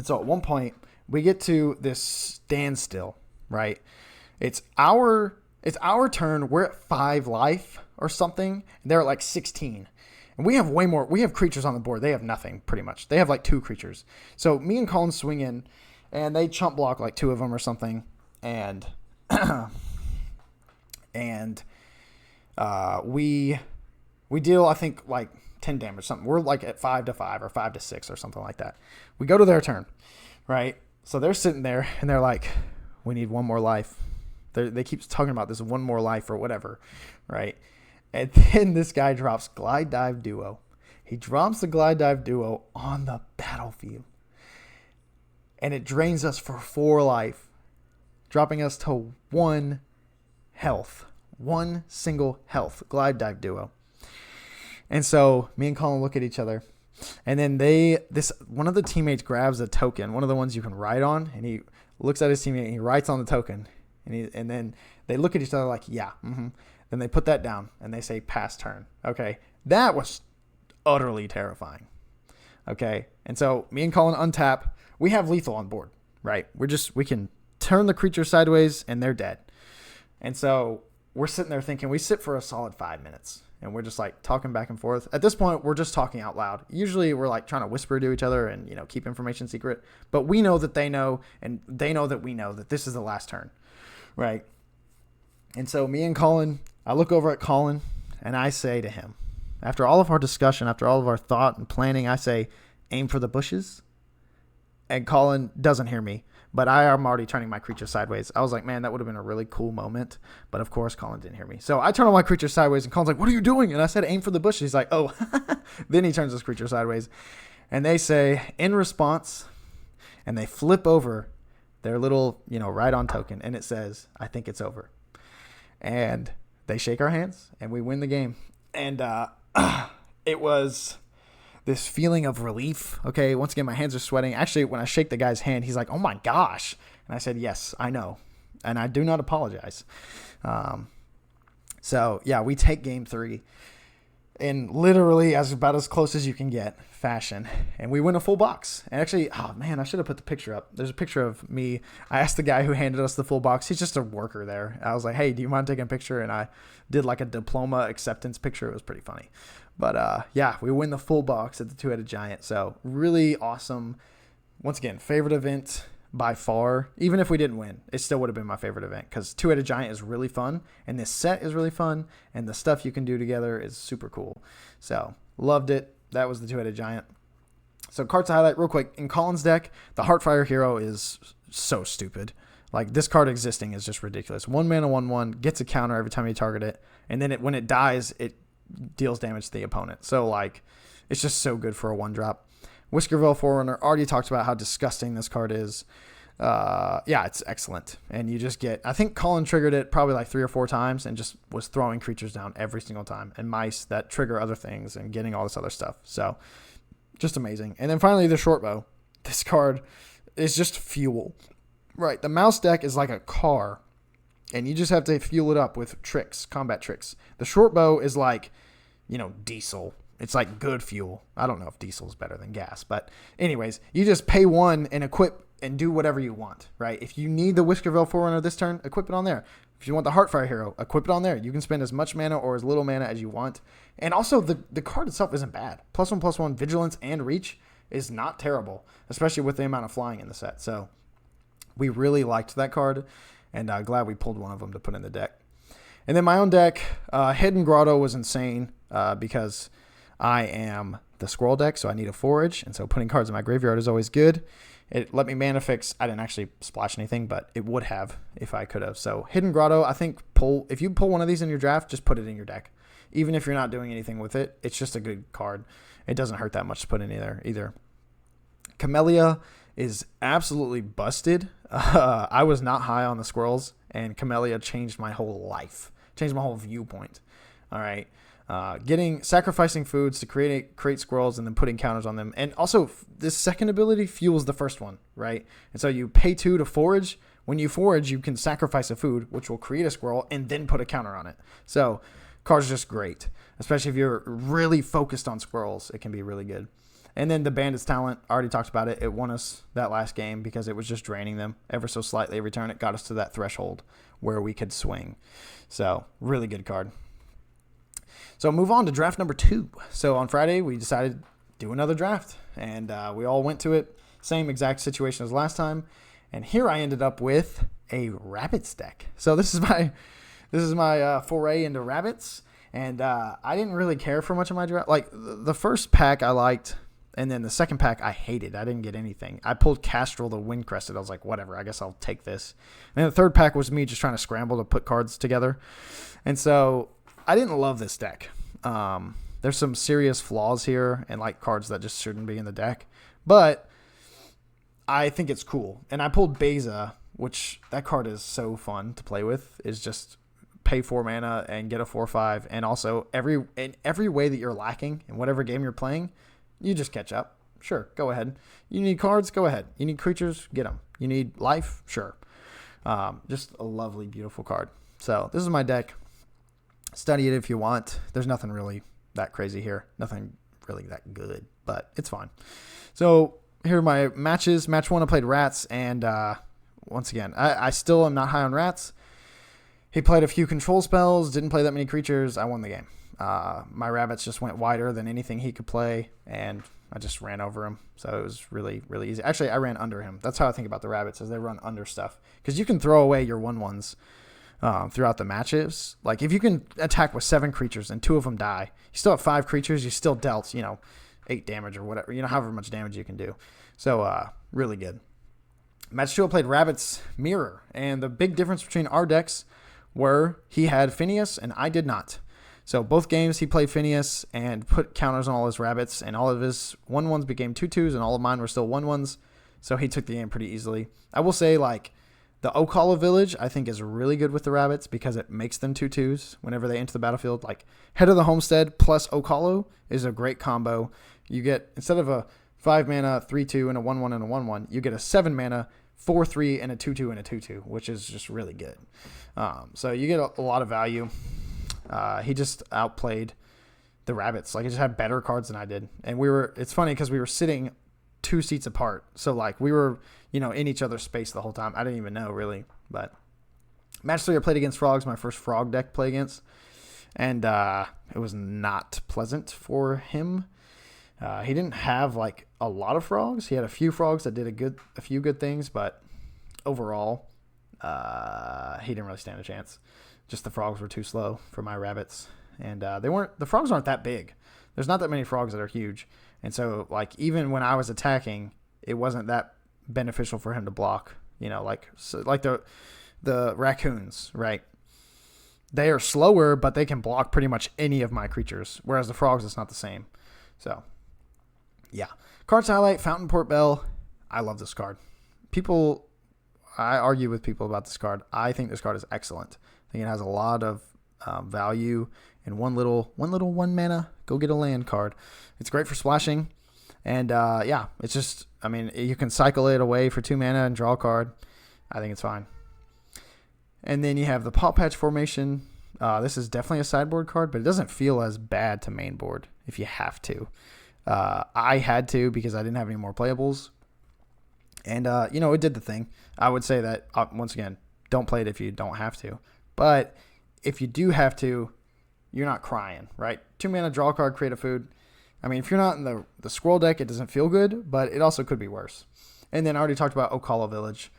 so at one point we get to this standstill, right? It's our turn. We're at 5 life or something. They're at like 16. And we have way more. We have creatures on the board. They have nothing, pretty much. They have like 2 creatures. So me and Colin swing in, and they chump block like 2 of them or something. And we deal, I think, like 10 damage, something. We're like at 5-5 or 5-6 or something like that. We go to their turn, right? So they're sitting there, and they're like, we need 1 more life. They keep talking about this 1 more life or whatever, right? And then this guy drops Glide Dive Duo. He drops the Glide Dive Duo on the battlefield. And it drains us for 4 life, dropping us to 1 health. 1 single health. Glide Dive Duo. And so me and Colin look at each other. And then one of the teammates grabs a token, one of the ones you can write on, and he looks at his teammate and he writes on the token. And then they look at each other like, yeah, mm-hmm. Then they put that down, and they say, pass turn. Okay, that was utterly terrifying. Okay, and so me and Colin untap. We have lethal on board, right? We can turn the creature sideways, and they're dead. And so we're sitting there thinking, we sit for a solid 5 minutes, and we're just like talking back and forth. At this point, we're just talking out loud. Usually we're like trying to whisper to each other and, keep information secret. But we know that they know, and they know that we know that this is the last turn, right? And so me and Colin, I look over at Colin, and I say to him, after all of our discussion, after all of our thought and planning, I say, aim for the bushes. And Colin doesn't hear me, but I am already turning my creature sideways. I was like, man, that would have been a really cool moment. But of course, Colin didn't hear me. So I turn on my creature sideways, and Colin's like, what are you doing? And I said, aim for the bushes. He's like, oh. Then he turns his creature sideways. And they say, in response, and they flip over their little, write on token. And it says, I think it's over. And they shake our hands, and we win the game. And it was this feeling of relief. Okay, once again, my hands are sweating. Actually, when I shake the guy's hand, he's like, oh my gosh. And I said, yes, I know. And I do not apologize. So, yeah, we take game 3 in literally about as close as you can get fashion. And we win a full box. And actually, oh man, I should have put the picture up. There's a picture of me. I asked the guy who handed us the full box. He's just a worker there. I was like, hey, do you mind taking a picture? And I did like a diploma acceptance picture. It was pretty funny. But yeah, we win the full box at the Two-Headed Giant. So really awesome. Once again, favorite event by far. Even if we didn't win, it still would have been my favorite event because Two-Headed Giant is really fun, and this set is really fun, and the stuff you can do together is super cool. So loved it. That was the Two-Headed Giant. So cards to highlight real quick. In Colin's deck, the Heartfire Hero is so stupid. Like, this card existing is just ridiculous. 1 mana, 1/1, gets a counter every time you target it, and then when it dies, it deals damage to the opponent. So like, it's just so good for a 1-drop. Whiskerville Forerunner, already talked about how disgusting this card is. Yeah, it's excellent. And you just get, I think Colin triggered it probably like 3 or 4 times and just was throwing creatures down every single time. And mice that trigger other things and getting all this other stuff. So just amazing. And then finally the short bow. This card is just fuel. Right, the mouse deck is like a car, and you just have to fuel it up with tricks, combat tricks. The short bow is like, diesel. It's like good fuel. I don't know if diesel is better than gas, but anyways, you just pay 1 and equip and do whatever you want, right? If you need the Whiskerville Forerunner this turn, equip it on there. If you want the Heartfire Hero, equip it on there. You can spend as much mana or as little mana as you want. And also, the card itself isn't bad. +1/+1 Vigilance and Reach is not terrible, especially with the amount of flying in the set. So we really liked that card, and glad we pulled one of them to put in the deck. And then my own deck, Hidden Grotto was insane because I am the Squirrel deck, so I need a Forage, and so putting cards in my graveyard is always good. It let me mana fix. I didn't actually splash anything, but it would have if I could have. So Hidden Grotto, I think if you pull one of these in your draft, just put it in your deck. Even if you're not doing anything with it, it's just a good card. It doesn't hurt that much to put in either. Camellia is absolutely busted. I was not high on the squirrels, and Camellia changed my whole life, changed my whole viewpoint. All right. Sacrificing foods to create squirrels and then putting counters on them. And also, this second ability fuels the first one, right? And so you pay 2 to forage. When you forage, you can sacrifice a food, which will create a squirrel, and then put a counter on it. So card's just great, especially if you're really focused on squirrels. It can be really good. And then the Bandit's Talent, I already talked about it. It won us that last game because it was just draining them ever so slightly every turn. It got us to that threshold where we could swing. So really good card. So move on to draft number 2. So on Friday, we decided to do another draft, and we all went to it. Same exact situation as last time. And here I ended up with a rabbits deck. So this is my foray into rabbits, and I didn't really care for much of my draft. Like the first pack I liked, and then the second pack I hated. I didn't get anything. I pulled Castrel the Windcrested. I was like, whatever, I guess I'll take this. And then the third pack was me just trying to scramble to put cards together. And so I didn't love this deck. There's some serious flaws here and like cards that just shouldn't be in the deck. But I think it's cool. And I pulled Beza, which that card is so fun to play with. Is just pay 4 mana and get a 4/5. And also in every way that you're lacking in whatever game you're playing, you just catch up. Sure, go ahead. You need cards? Go ahead. You need creatures? Get them. You need life? Sure. Just a lovely, beautiful card. So this is my deck. Study it if you want. There's nothing really that crazy here. Nothing really that good, but it's fine. So here are my matches. Match 1, I played Rats, and once again, I still am not high on Rats. He played a few control spells, didn't play that many creatures. I won the game. My rabbits just went wider than anything he could play, and I just ran over him. So it was really, really easy. Actually, I ran under him. That's how I think about the rabbits, is they run under stuff. Because you can throw away your 1/1s throughout the matches. Like, if you can attack with 7 creatures and 2 of them die, you still have 5 creatures. You still dealt, 8 damage or whatever. However much damage you can do. So, really good. Match 2, I played Rabbits Mirror. And the big difference between our decks were he had Phineas and I did not. So both games he played Phineas and put counters on all his rabbits, and all of his 1/1s became 2/2s, and all of mine were still 1/1s. So he took the game pretty easily. I will say, the Ocala Village, I think, is really good with the rabbits because it makes them 2/2s whenever they enter the battlefield. Like, Head of the Homestead plus Ocala is a great combo. You get, instead of a 5 mana, 3/2, and a 1/1 and a 1/1, you get a 7 mana, 4/3, and a 2/2 and a 2/2, which is just really good. So you get a lot of value. He just outplayed the rabbits. He just had better cards than I did. And it's funny because we were sitting 2 seats apart. So we were, in each other's space the whole time. I didn't even know really, but match 3, I played against Frogs, my first Frog deck to play against. And, it was not pleasant for him. He didn't have a lot of frogs. He had a few frogs that did a few good things, but overall, he didn't really stand a chance. Just the frogs were too slow for my rabbits, and the frogs aren't that big. There's not that many frogs that are huge, and so even when I was attacking, it wasn't that beneficial for him to block. The raccoons, right? They are slower, but they can block pretty much any of my creatures, whereas the frogs, it's not the same. So, yeah. Cards to highlight, Fountain Port Bell. I love this card. I argue with people about this card. I think this card is excellent. I think it has a lot of value in one little 1 mana, go get a land card. It's great for splashing. And, it's just, you can cycle it away for 2 mana and draw a card. I think it's fine. And then you have the Paw Patch Formation. This is definitely a sideboard card, but it doesn't feel as bad to main board if you have to. I had to because I didn't have any more playables. And, it did the thing. I would say that, once again, don't play it if you don't have to. But if you do have to, you're not crying, right? 2-mana, draw a card, create a food. I mean, if you're not in the squirrel deck, it doesn't feel good, but it also could be worse. And then I already talked about Ocala Village.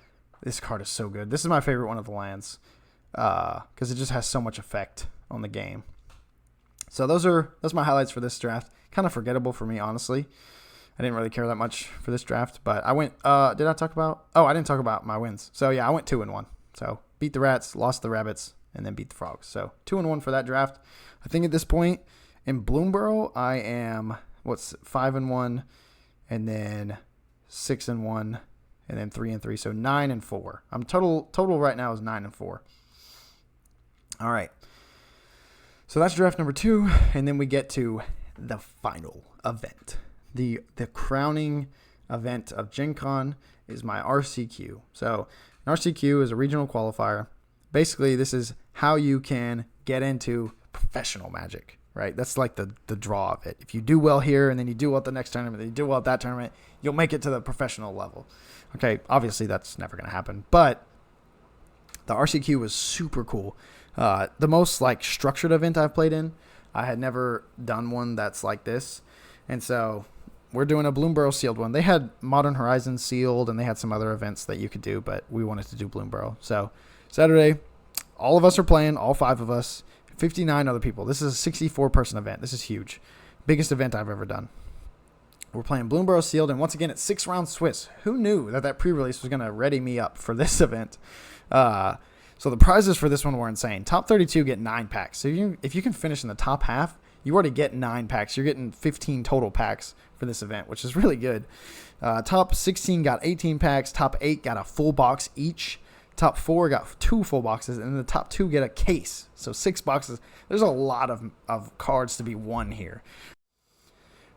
This card is so good. This is my favorite one of the lands because it just has so much effect on the game. So that's my highlights for this draft. Kind of forgettable for me, honestly. I didn't really care that much for this draft, but I went. Did I talk about? Oh, I didn't talk about my wins. So yeah, I went 2-1. So beat the rats, lost the rabbits, and then beat the frogs. So 2-1 for that draft. I think at this point in Bloomburrow, I am 5-1, and then 6-1, and then 3-3. So 9-4. I'm total right now is 9-4. All right. So that's draft number 2, and then we get to the final event. The crowning event of Gen Con is my RCQ. So an RCQ is a regional qualifier. Basically, this is how you can get into professional Magic, right? That's like the draw of it. If you do well here and then you do well at the next tournament, then you do well at that tournament, you'll make it to the professional level. Okay, obviously that's never going to happen, but the RCQ was super cool. The most structured event I've played in. I had never done one that's like this, and so we're doing a Bloomburrow sealed one. They had Modern Horizons sealed, and they had some other events that you could do, but we wanted to do Bloomburrow. So Saturday, all of us are playing, all 5 of us, 59 other people. This is a 64-person event. This is huge. Biggest event I've ever done. We're playing Bloomburrow sealed, and once again, it's 6-round Swiss. Who knew that pre-release was going to ready me up for this event? So the prizes for this one were insane. Top 32 get 9 packs. So if you can finish in the top half, you already get 9 packs. You're getting 15 total packs for this event, which is really good. Top 16 got 18 packs. Top 8 got a full box each. Top 4 got 2 full boxes. And the top 2 get a case. So 6 boxes. There's a lot of cards to be won here.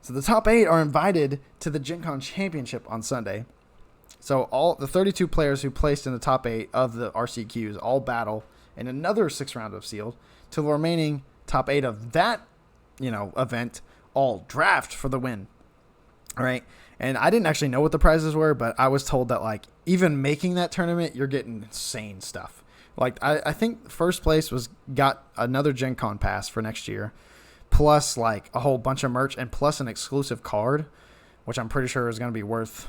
So the top 8 are invited to the Gen Con Championship on Sunday. So all the 32 players who placed in the top 8 of the RCQs all battle in another 6 round of sealed till the remaining top 8 of that event all draft for the win. All right. And I didn't actually know what the prizes were, but I was told that even making that tournament, you're getting insane stuff. I think first place got another Gen Con pass for next year, plus a whole bunch of merch and plus an exclusive card, which I'm pretty sure is going to be worth,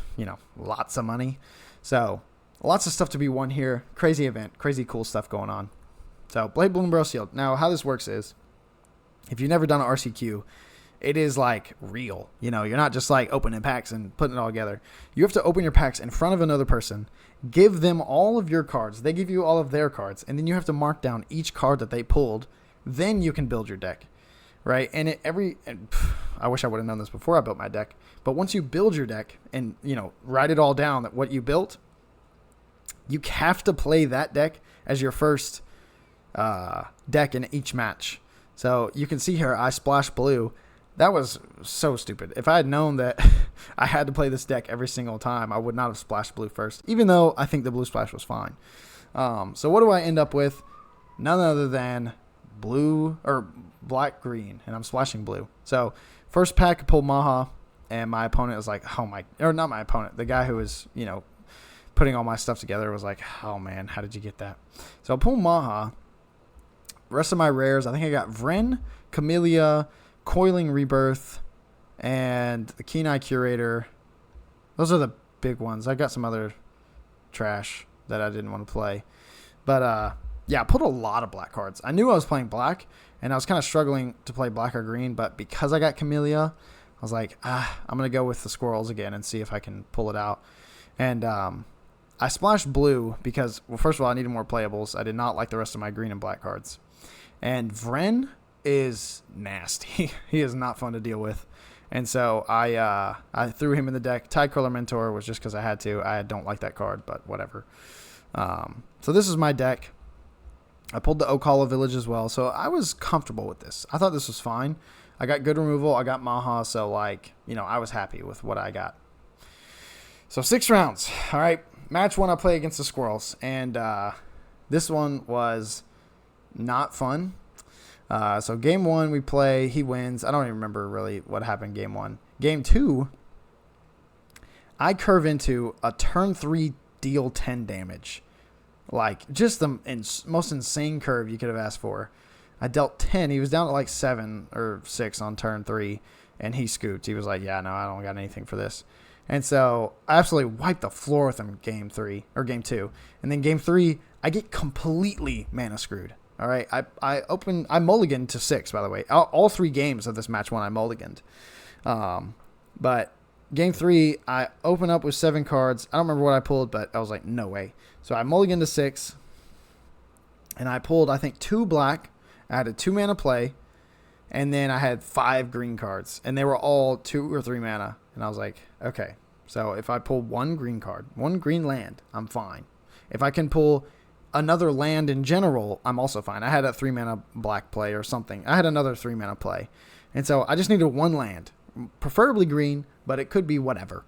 lots of money. So lots of stuff to be won here. Crazy event, crazy cool stuff going on. So Blade Bloomburrow sealed. Now how this works is, if you've never done an RCQ, it is real. You're not just opening packs and putting it all together. You have to open your packs in front of another person, give them all of your cards. They give you all of their cards, and then you have to mark down each card that they pulled. Then you can build your deck, right? And I wish I would have known this before I built my deck. But once you build your deck and write it all down that what you built, you have to play that deck as your first deck in each match. So you can see here, I splashed blue. That was so stupid. If I had known that I had to play this deck every single time, I would not have splashed blue first, even though I think the blue splash was fine. So what do I end up with? None other than black green, and I'm splashing blue. So first pack, I pulled Maha, and my opponent was not my opponent, the guy who was putting all my stuff together was like, oh man, how did you get that? So I pulled Maha. Rest of my rares, I think I got Vren, Camellia, Coiling Rebirth, and the Keen Eye Curator. Those are the big ones. I got some other trash that I didn't want to play. But yeah, I pulled a lot of black cards. I knew I was playing black, and I was kind of struggling to play black or green, but because I got Camellia, I was like, I'm going to go with the squirrels again and see if I can pull it out. And I splashed blue because, well, first of all, I needed more playables. I did not like the rest of my green and black cards. And Vren is nasty. He is not fun to deal with. And so I threw him in the deck. Tidecrawler Mentor was just because I had to. I don't like that card, but whatever. So this is my deck. I pulled the Ocala Village as well, so I was comfortable with this. I thought this was fine. I got good removal. I got Maha, so I was happy with what I got. So 6 rounds. All right. Match 1, I play against the Squirrels, and this one was not fun. So game 1, we play. He wins. I don't even remember really what happened game 1. Game 2, I curve into a turn 3 deal 10 damage. Like, just the most insane curve you could have asked for. I dealt 10. He was down to like 7 or 6 on turn 3, and he scooped. He was like, yeah, no, I don't got anything for this. And so I absolutely wiped the floor with him game 2. And then game 3, I get completely mana screwed. All right, I mulliganed to 6, by the way. All 3 games of this match 1, I mulliganed. But game 3, I open up with 7 cards. I don't remember what I pulled, but I was like, no way. So I mulliganed to 6, and I pulled, I think, 2 black. I had a 2 mana play, and then I had 5 green cards, and they were all 2 or 3 mana. And I was like, okay, so if I pull 1 green card, 1 green land, I'm fine. If I can pull another land in general, I'm also fine. I had a 3 mana black play or something. I had another 3 mana play. And so I just needed 1 land, preferably green, but it could be whatever.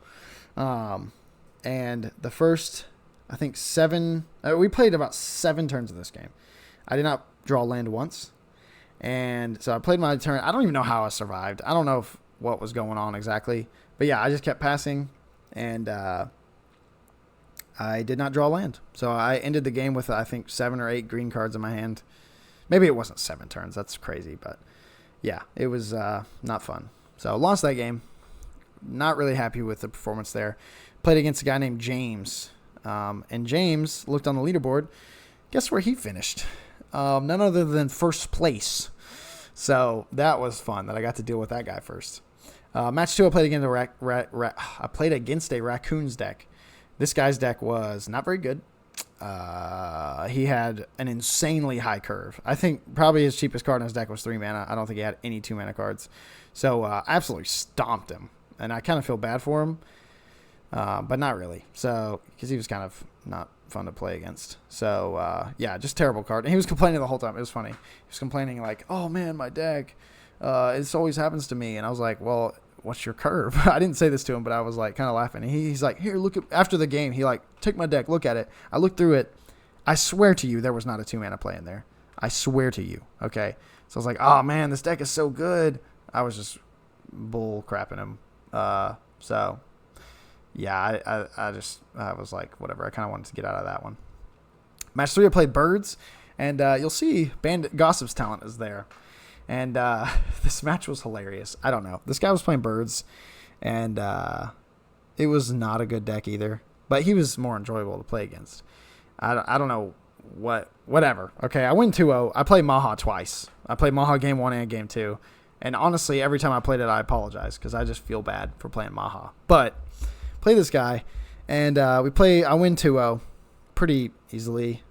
And the first, I think 7, we played about 7 turns of this game. I did not draw land once. And so I played my turn. I don't even know how I survived. I don't know what was going on exactly. But yeah, I just kept passing, and I did not draw land. So I ended the game with, I think, 7 or 8 green cards in my hand. Maybe it wasn't 7 turns. That's crazy. But yeah, it was not fun. So lost that game. Not really happy with the performance there. Played against a guy named James. And James looked on the leaderboard. Guess where he finished? None other than first place. So that was fun that I got to deal with that guy first. Match 2, I played against a Raccoons deck. This guy's deck was not very good. He had an insanely high curve. I think probably his cheapest card in his deck was 3 mana. I don't think he had any 2 mana cards. So I absolutely stomped him. And I kind of feel bad for him, but not really. So, because he was kind of not fun to play against. So, yeah, just terrible card. And he was complaining the whole time. It was funny. He was complaining like, oh, man, my deck. This always happens to me. And I was like, well, what's your curve? I didn't say this to him, but I was like kind of laughing. He's like, here, look at, after the game, he like, take my deck, look at it. I looked through it. I swear to you, there was not a 2 mana play in there. I swear to you. Okay. So I was like, oh man, this deck is so good. I was just bull crapping him. So yeah, I was like, whatever. I kind of wanted to get out of that one. Match 3, I played Birds, and you'll see Bandit Gossip's talent is there. And this match was hilarious. I don't know. This guy was playing Birds, and it was not a good deck either. But he was more enjoyable to play against. I don't know whatever. Okay, I win 2-0. I played Maha twice. I played Maha game 1 and game 2. And honestly, every time I played it, I apologize because I just feel bad for playing Maha. But play this guy, and I win 2-0 pretty easily.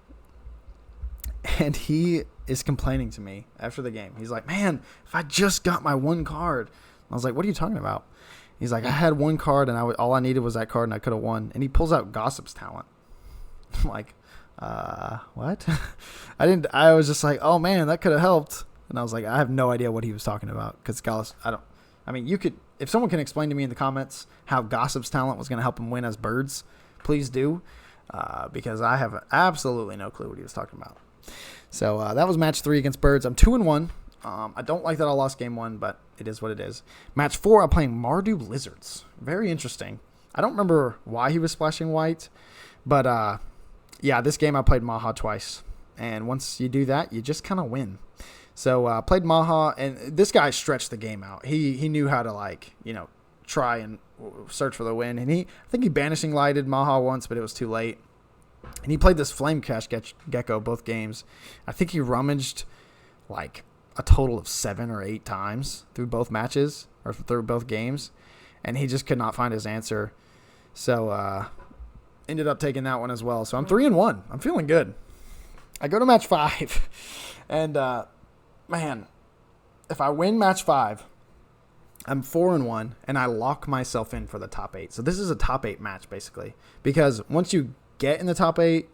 And he is complaining to me after the game. He's like, man, if I just got my 1 card. I was like, what are you talking about? He's like, I had 1 card, and all I needed was that card, and I could have won. And he pulls out Gossip's talent. I'm like, what? I was just like, oh, man, that could have helped. And I was like, I have no idea what he was talking about. Because you could, if someone can explain to me in the comments how Gossip's talent was going to help him win as Birds, please do. Because I have absolutely no clue what he was talking about. So that was match 3 against Birds. I'm 2-1. I don't like that I lost game 1, but it is what it is. Match 4, I'm playing Mardu Lizards. Very interesting. I don't remember why he was splashing white, but yeah, this game I played Maha twice. And once you do that, you just kind of win. So I played Maha, and this guy stretched the game out. He knew how to, try and search for the win. And I think he Banishing Lighted Maha once, but it was too late. And he played this Flame Cash Gecko both games. I think he rummaged a total of 7 or 8 times through both matches or through both games. And he just could not find his answer. So ended up taking that one as well. So I'm 3-1. I'm feeling good. I go to match 5. And, man, if I win match 5, I'm 4-1. And I lock myself in for the top 8. So this is a top 8 match, basically. Because once you get in the top 8,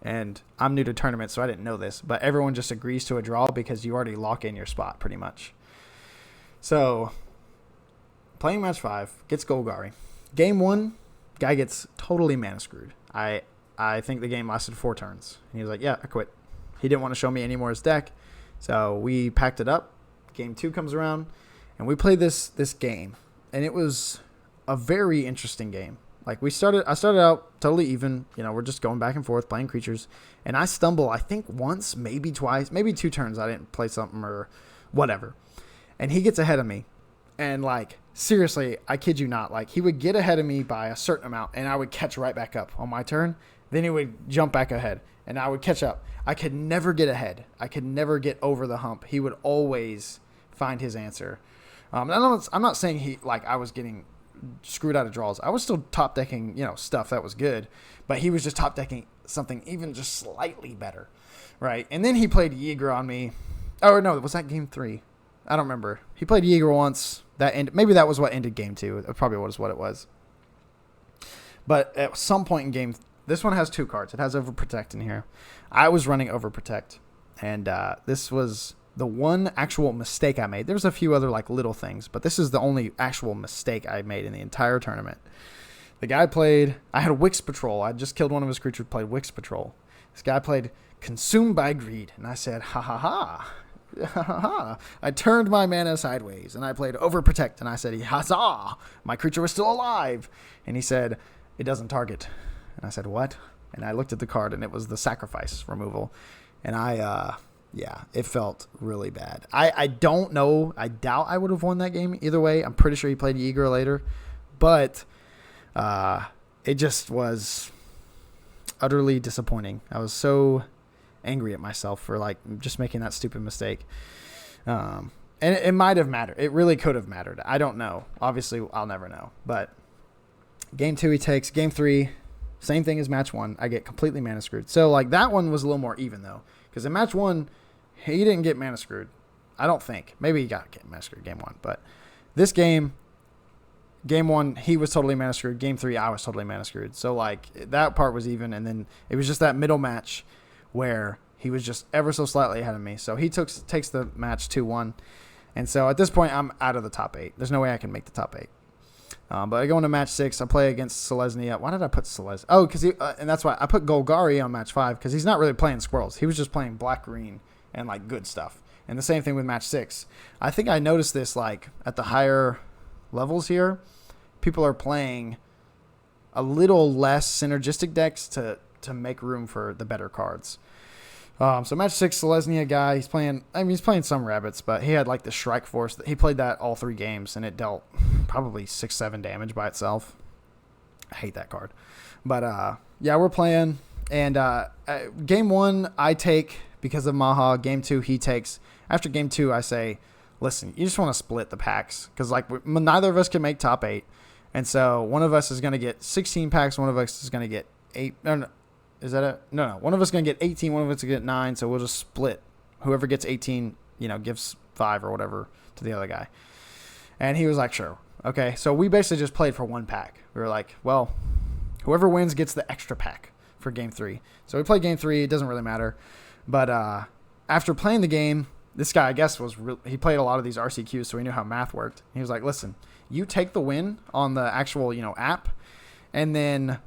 and I'm new to tournament, so I didn't know this, but everyone just agrees to a draw because you already lock in your spot pretty much. So playing match 5, gets Golgari. Game 1, guy gets totally mana screwed. I think the game lasted 4 turns. And he was like, yeah, I quit. He didn't want to show me any more his deck, so we packed it up. Game 2 comes around, and we played this game, and it was a very interesting game. Like I started out totally even. We're just going back and forth playing creatures, and I stumble. I think once, maybe twice, maybe 2 turns. I didn't play something or whatever, and he gets ahead of me, and like seriously, I kid you not, like he would get ahead of me by a certain amount, and I would catch right back up on my turn. Then he would jump back ahead, and I would catch up. I could never get ahead. I could never get over the hump. He would always find his answer. I'm not saying I was getting screwed out of draws. I was still top decking, stuff that was good, but he was just top decking something even just slightly better, right? And then he played Yeager on me. Oh no, was that game 3? I don't remember. He played Yeager once. Maybe that was what ended game 2. It probably was what it was. But at some point in game, this one has 2 cards. It has Overprotect in here. I was running Overprotect, and this was the one actual mistake I made. There's a few other like little things, but this is the only actual mistake I made in the entire tournament. The guy played, I had Wix Patrol. I just killed one of his creatures, played Wix Patrol. This guy played Consumed by Greed, and I said, ha ha ha. Ha ha ha. I turned my mana sideways, and I played Overprotect, and I said, huzzah, my creature was still alive. And he said, it doesn't target. And I said, what? And I looked at the card, and it was the sacrifice removal. And yeah, it felt really bad. I don't know. I doubt I would have won that game either way. I'm pretty sure he played Yeager later. But it just was utterly disappointing. I was so angry at myself for like just making that stupid mistake. And it might have mattered. It really could have mattered. I don't know. Obviously, I'll never know. But game 2 he takes. Game 3, same thing as match 1. I get completely mana screwed. So like that one was a little more even though. Because in match 1, he didn't get mana screwed. I don't think. Maybe he got mana screwed game 1. But this game 1, he was totally mana screwed. Game 3, I was totally mana screwed. So, like, that part was even. And then it was just that middle match where he was just ever so slightly ahead of me. So he takes the match 2-1. And so at this point, I'm out of the top 8. There's no way I can make the top 8. But I go into match 6. I play against Selesnya. Why did I put Selesnya? Oh, because and that's why I put Golgari on match 5 because he's not really playing squirrels. He was just playing black-green and like good stuff. And the same thing with match 6. I think I noticed this like at the higher levels here. People are playing a little less synergistic decks to make room for the better cards. So match 6, Selesnya guy, he's playing some rabbits, but he had like the Shrike Force. He played that all 3 games, and it dealt probably 6-7 damage by itself. I hate that card. But yeah, we're playing, and game 1 I take because of Maha. Game 2 he takes. After game 2 I say, listen, you just want to split the packs because like neither of us can make top 8, and so one of us is going to get 16 packs, one of us is going to get 8. No. Is that it? No. One of us is going to get 18. One of us is going to get 9. So we'll just split. Whoever gets 18, gives 5 or whatever to the other guy. And he was like, sure. Okay. So we basically just played for 1 pack. We were like, well, whoever wins gets the extra pack for game 3. So we played game 3. It doesn't really matter. But after playing the game, this guy, I guess, he played a lot of these RCQs, so he knew how math worked. He was like, listen, you take the win on the actual, app, and then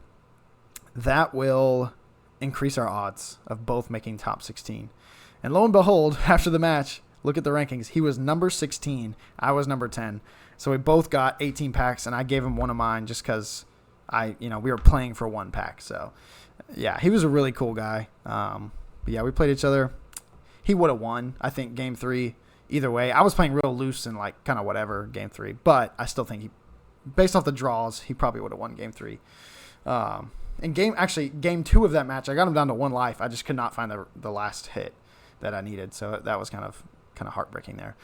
that will increase our odds of both making top 16. And lo and behold, after the match, look at the rankings. He was number 16. I was number 10. So we both got 18 packs, and I gave him one of mine just because we were playing for 1 pack. So, yeah, he was a really cool guy. But, yeah, we played each other. He would have won, I think, game 3. Either way, I was playing real loose and, like, kind of whatever game 3. But I still think based off the draws, he probably would have won game 3. In game 2 of that match, I got him down to 1 life. I just could not find the last hit that I needed. So that was kind of heartbreaking there.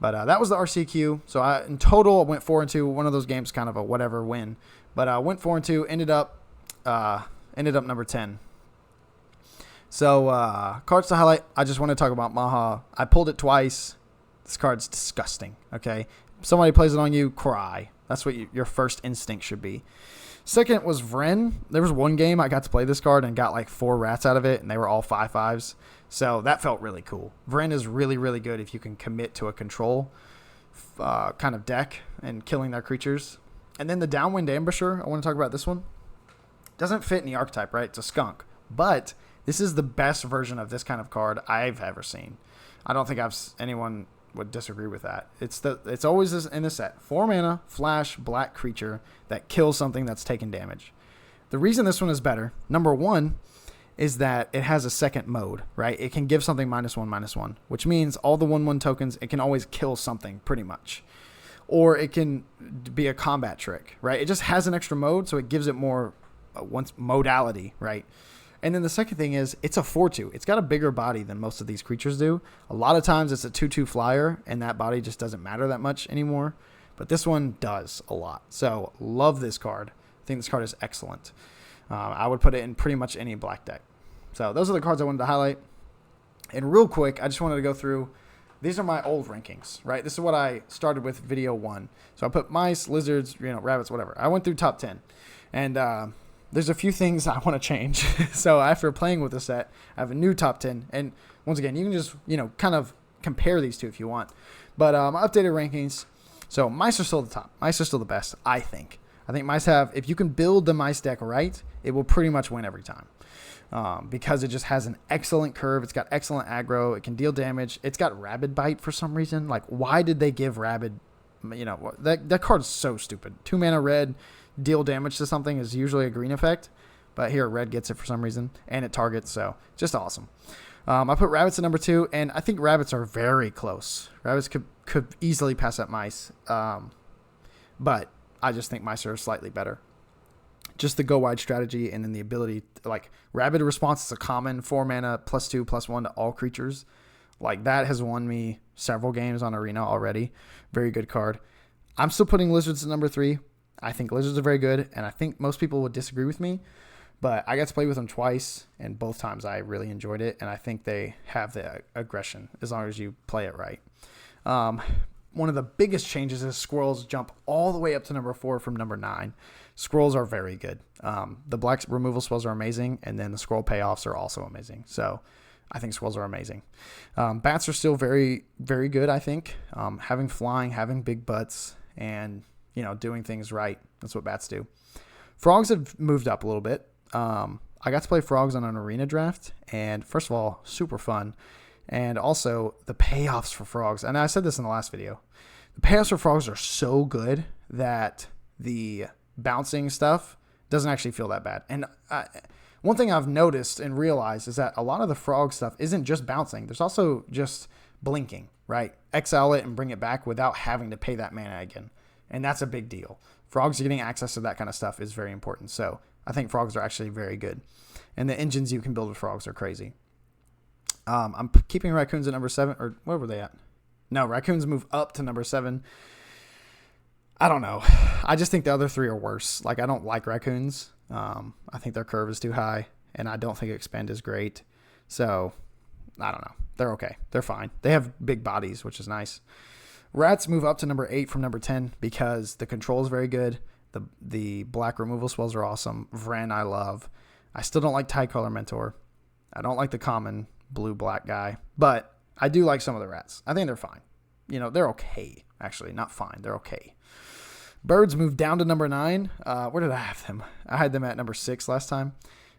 But that was the RCQ. So in total, I went 4-2. One of those games, kind of a whatever win. But I went 4-2. Ended up number 10. So cards to highlight. I just want to talk about Maha. I pulled it twice. This card's disgusting. Okay, somebody plays it on you, cry. That's what your first instinct should be. Second was Vren. There was one game I got to play this card and got like 4 rats out of it, and they were all 5/5s. So that felt really cool. Vren is really, really good if you can commit to a control kind of deck and killing their creatures. And then the Downwind Ambusher, I want to talk about this one. Doesn't fit in the archetype, right? It's a skunk. But this is the best version of this kind of card I've ever seen. I don't think anyone would disagree with that. It's always this in the set. 4 mana, flash, black creature that kills something that's taken damage. The reason this one is better, number one, is that it has a second mode, right? It can give something -1/-1, which means all the 1/1 tokens, it can always kill something pretty much. Or it can be a combat trick, right? It just has an extra mode, so it gives it more modality, right? And then the second thing is it's a 4/2. It's got a bigger body than most of these creatures do. A lot of times it's a 2/2 flyer, and that body just doesn't matter that much anymore. But this one does a lot. So love this card. I think this card is excellent. I would put it in pretty much any black deck. So those are the cards I wanted to highlight. And real quick, I just wanted to go through. These are my old rankings, right? This is what I started with video 1. So I put mice, lizards, rabbits, whatever. I went through top 10. And there's a few things I want to change. So after playing with the set, I have a new top 10. And once again, you can just, kind of compare these two if you want. But my updated rankings. So mice are still the top. Mice are still the best, I think. I think mice have, if you can build the mice deck right, it will pretty much win every time. Because it just has an excellent curve. It's got excellent aggro. It can deal damage. It's got Rabid Bite for some reason. Like, why did they give Rabid? That card is so stupid. 2 mana red, deal damage to something is usually a green effect. But here, red gets it for some reason. And it targets, so just awesome. I put rabbits at number 2, and I think rabbits are very close. Rabbits could easily pass up mice. But I just think mice are slightly better. Just the go wide strategy, and then the ability to, like, Rabid Response is a common 4 mana +2/+1 to all creatures. Like, that has won me several games on Arena already. Very good card. I'm still putting lizards at number 3. I think lizards are very good, and I think most people would disagree with me, but I got to play with them twice, and both times I really enjoyed it, and I think they have the aggression as long as you play it right. One of the biggest changes is squirrels jump all the way up to number 4 from number 9. Squirrels are very good. The black removal spells are amazing, and then the squirrel payoffs are also amazing. So I think squirrels are amazing. Bats are still very, very good, I think. Having flying, having big butts, and doing things right. That's what bats do. Frogs have moved up a little bit. I got to play frogs on an arena draft, and first of all, super fun. And also the payoffs for frogs. And I said this in the last video. The payoffs for frogs are so good that the bouncing stuff doesn't actually feel that bad. And one thing I've noticed and realized is that a lot of the frog stuff isn't just bouncing. There's also just blinking, right? Exile it and bring it back without having to pay that mana again. And that's a big deal. Frogs getting access to that kind of stuff is very important. So I think frogs are actually very good. And the engines you can build with frogs are crazy. I'm keeping raccoons at number 7, or where were they at? No, raccoons move up to number 7. I don't know. I just think the other 3 are worse. Like, I don't like raccoons. I think their curve is too high, and I don't think expend is great. So, I don't know. They're okay. They're fine. They have big bodies, which is nice. Rats move up to number 8 from number 10 because the control is very good. The black removal spells are awesome. Vren I love. I still don't like Tricolor Mentor. I don't like the common blue-black guy, but I do like some of the rats. I think they're fine. They're okay, actually. Not fine. They're okay. Birds moved down to number 9. Where did I have them? I had them at number 6 last time.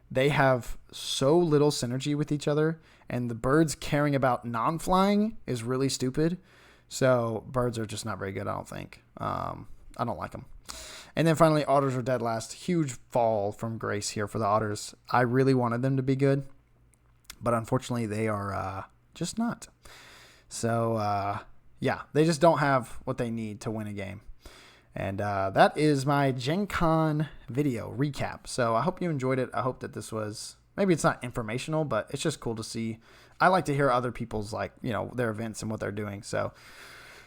They have so little synergy with each other, and the birds caring about non-flying is really stupid. So birds are just not very good, I don't think. I don't like them. And then finally, otters are dead last. Huge fall from grace here for the otters. I really wanted them to be good, but unfortunately they are just not. So, yeah, they just don't have what they need to win a game. And that is my Gen Con video recap. So I hope you enjoyed it. I hope that this was, maybe it's not informational, but it's just cool to see. I like to hear other people's, their events and what they're doing. So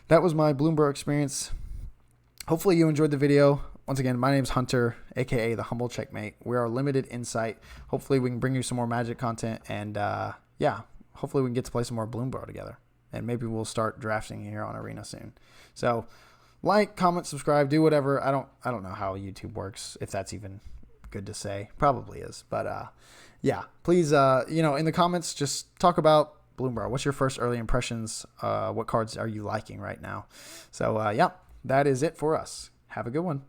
that was my Bloomburrow experience. Hopefully you enjoyed the video. Once again, my name's Hunter, a.k.a. The Humble Checkmate. We are Limited Insight. Hopefully we can bring you some more Magic content. And, hopefully we can get to play some more Bloomburrow together. And maybe we'll start drafting here on Arena soon. So like, comment, subscribe, do whatever. I don't know how YouTube works, if that's even good to say. Probably is. But, please, in the comments, just talk about Bloomburrow. What's your first early impressions? What cards are you liking right now? So, that is it for us. Have a good one.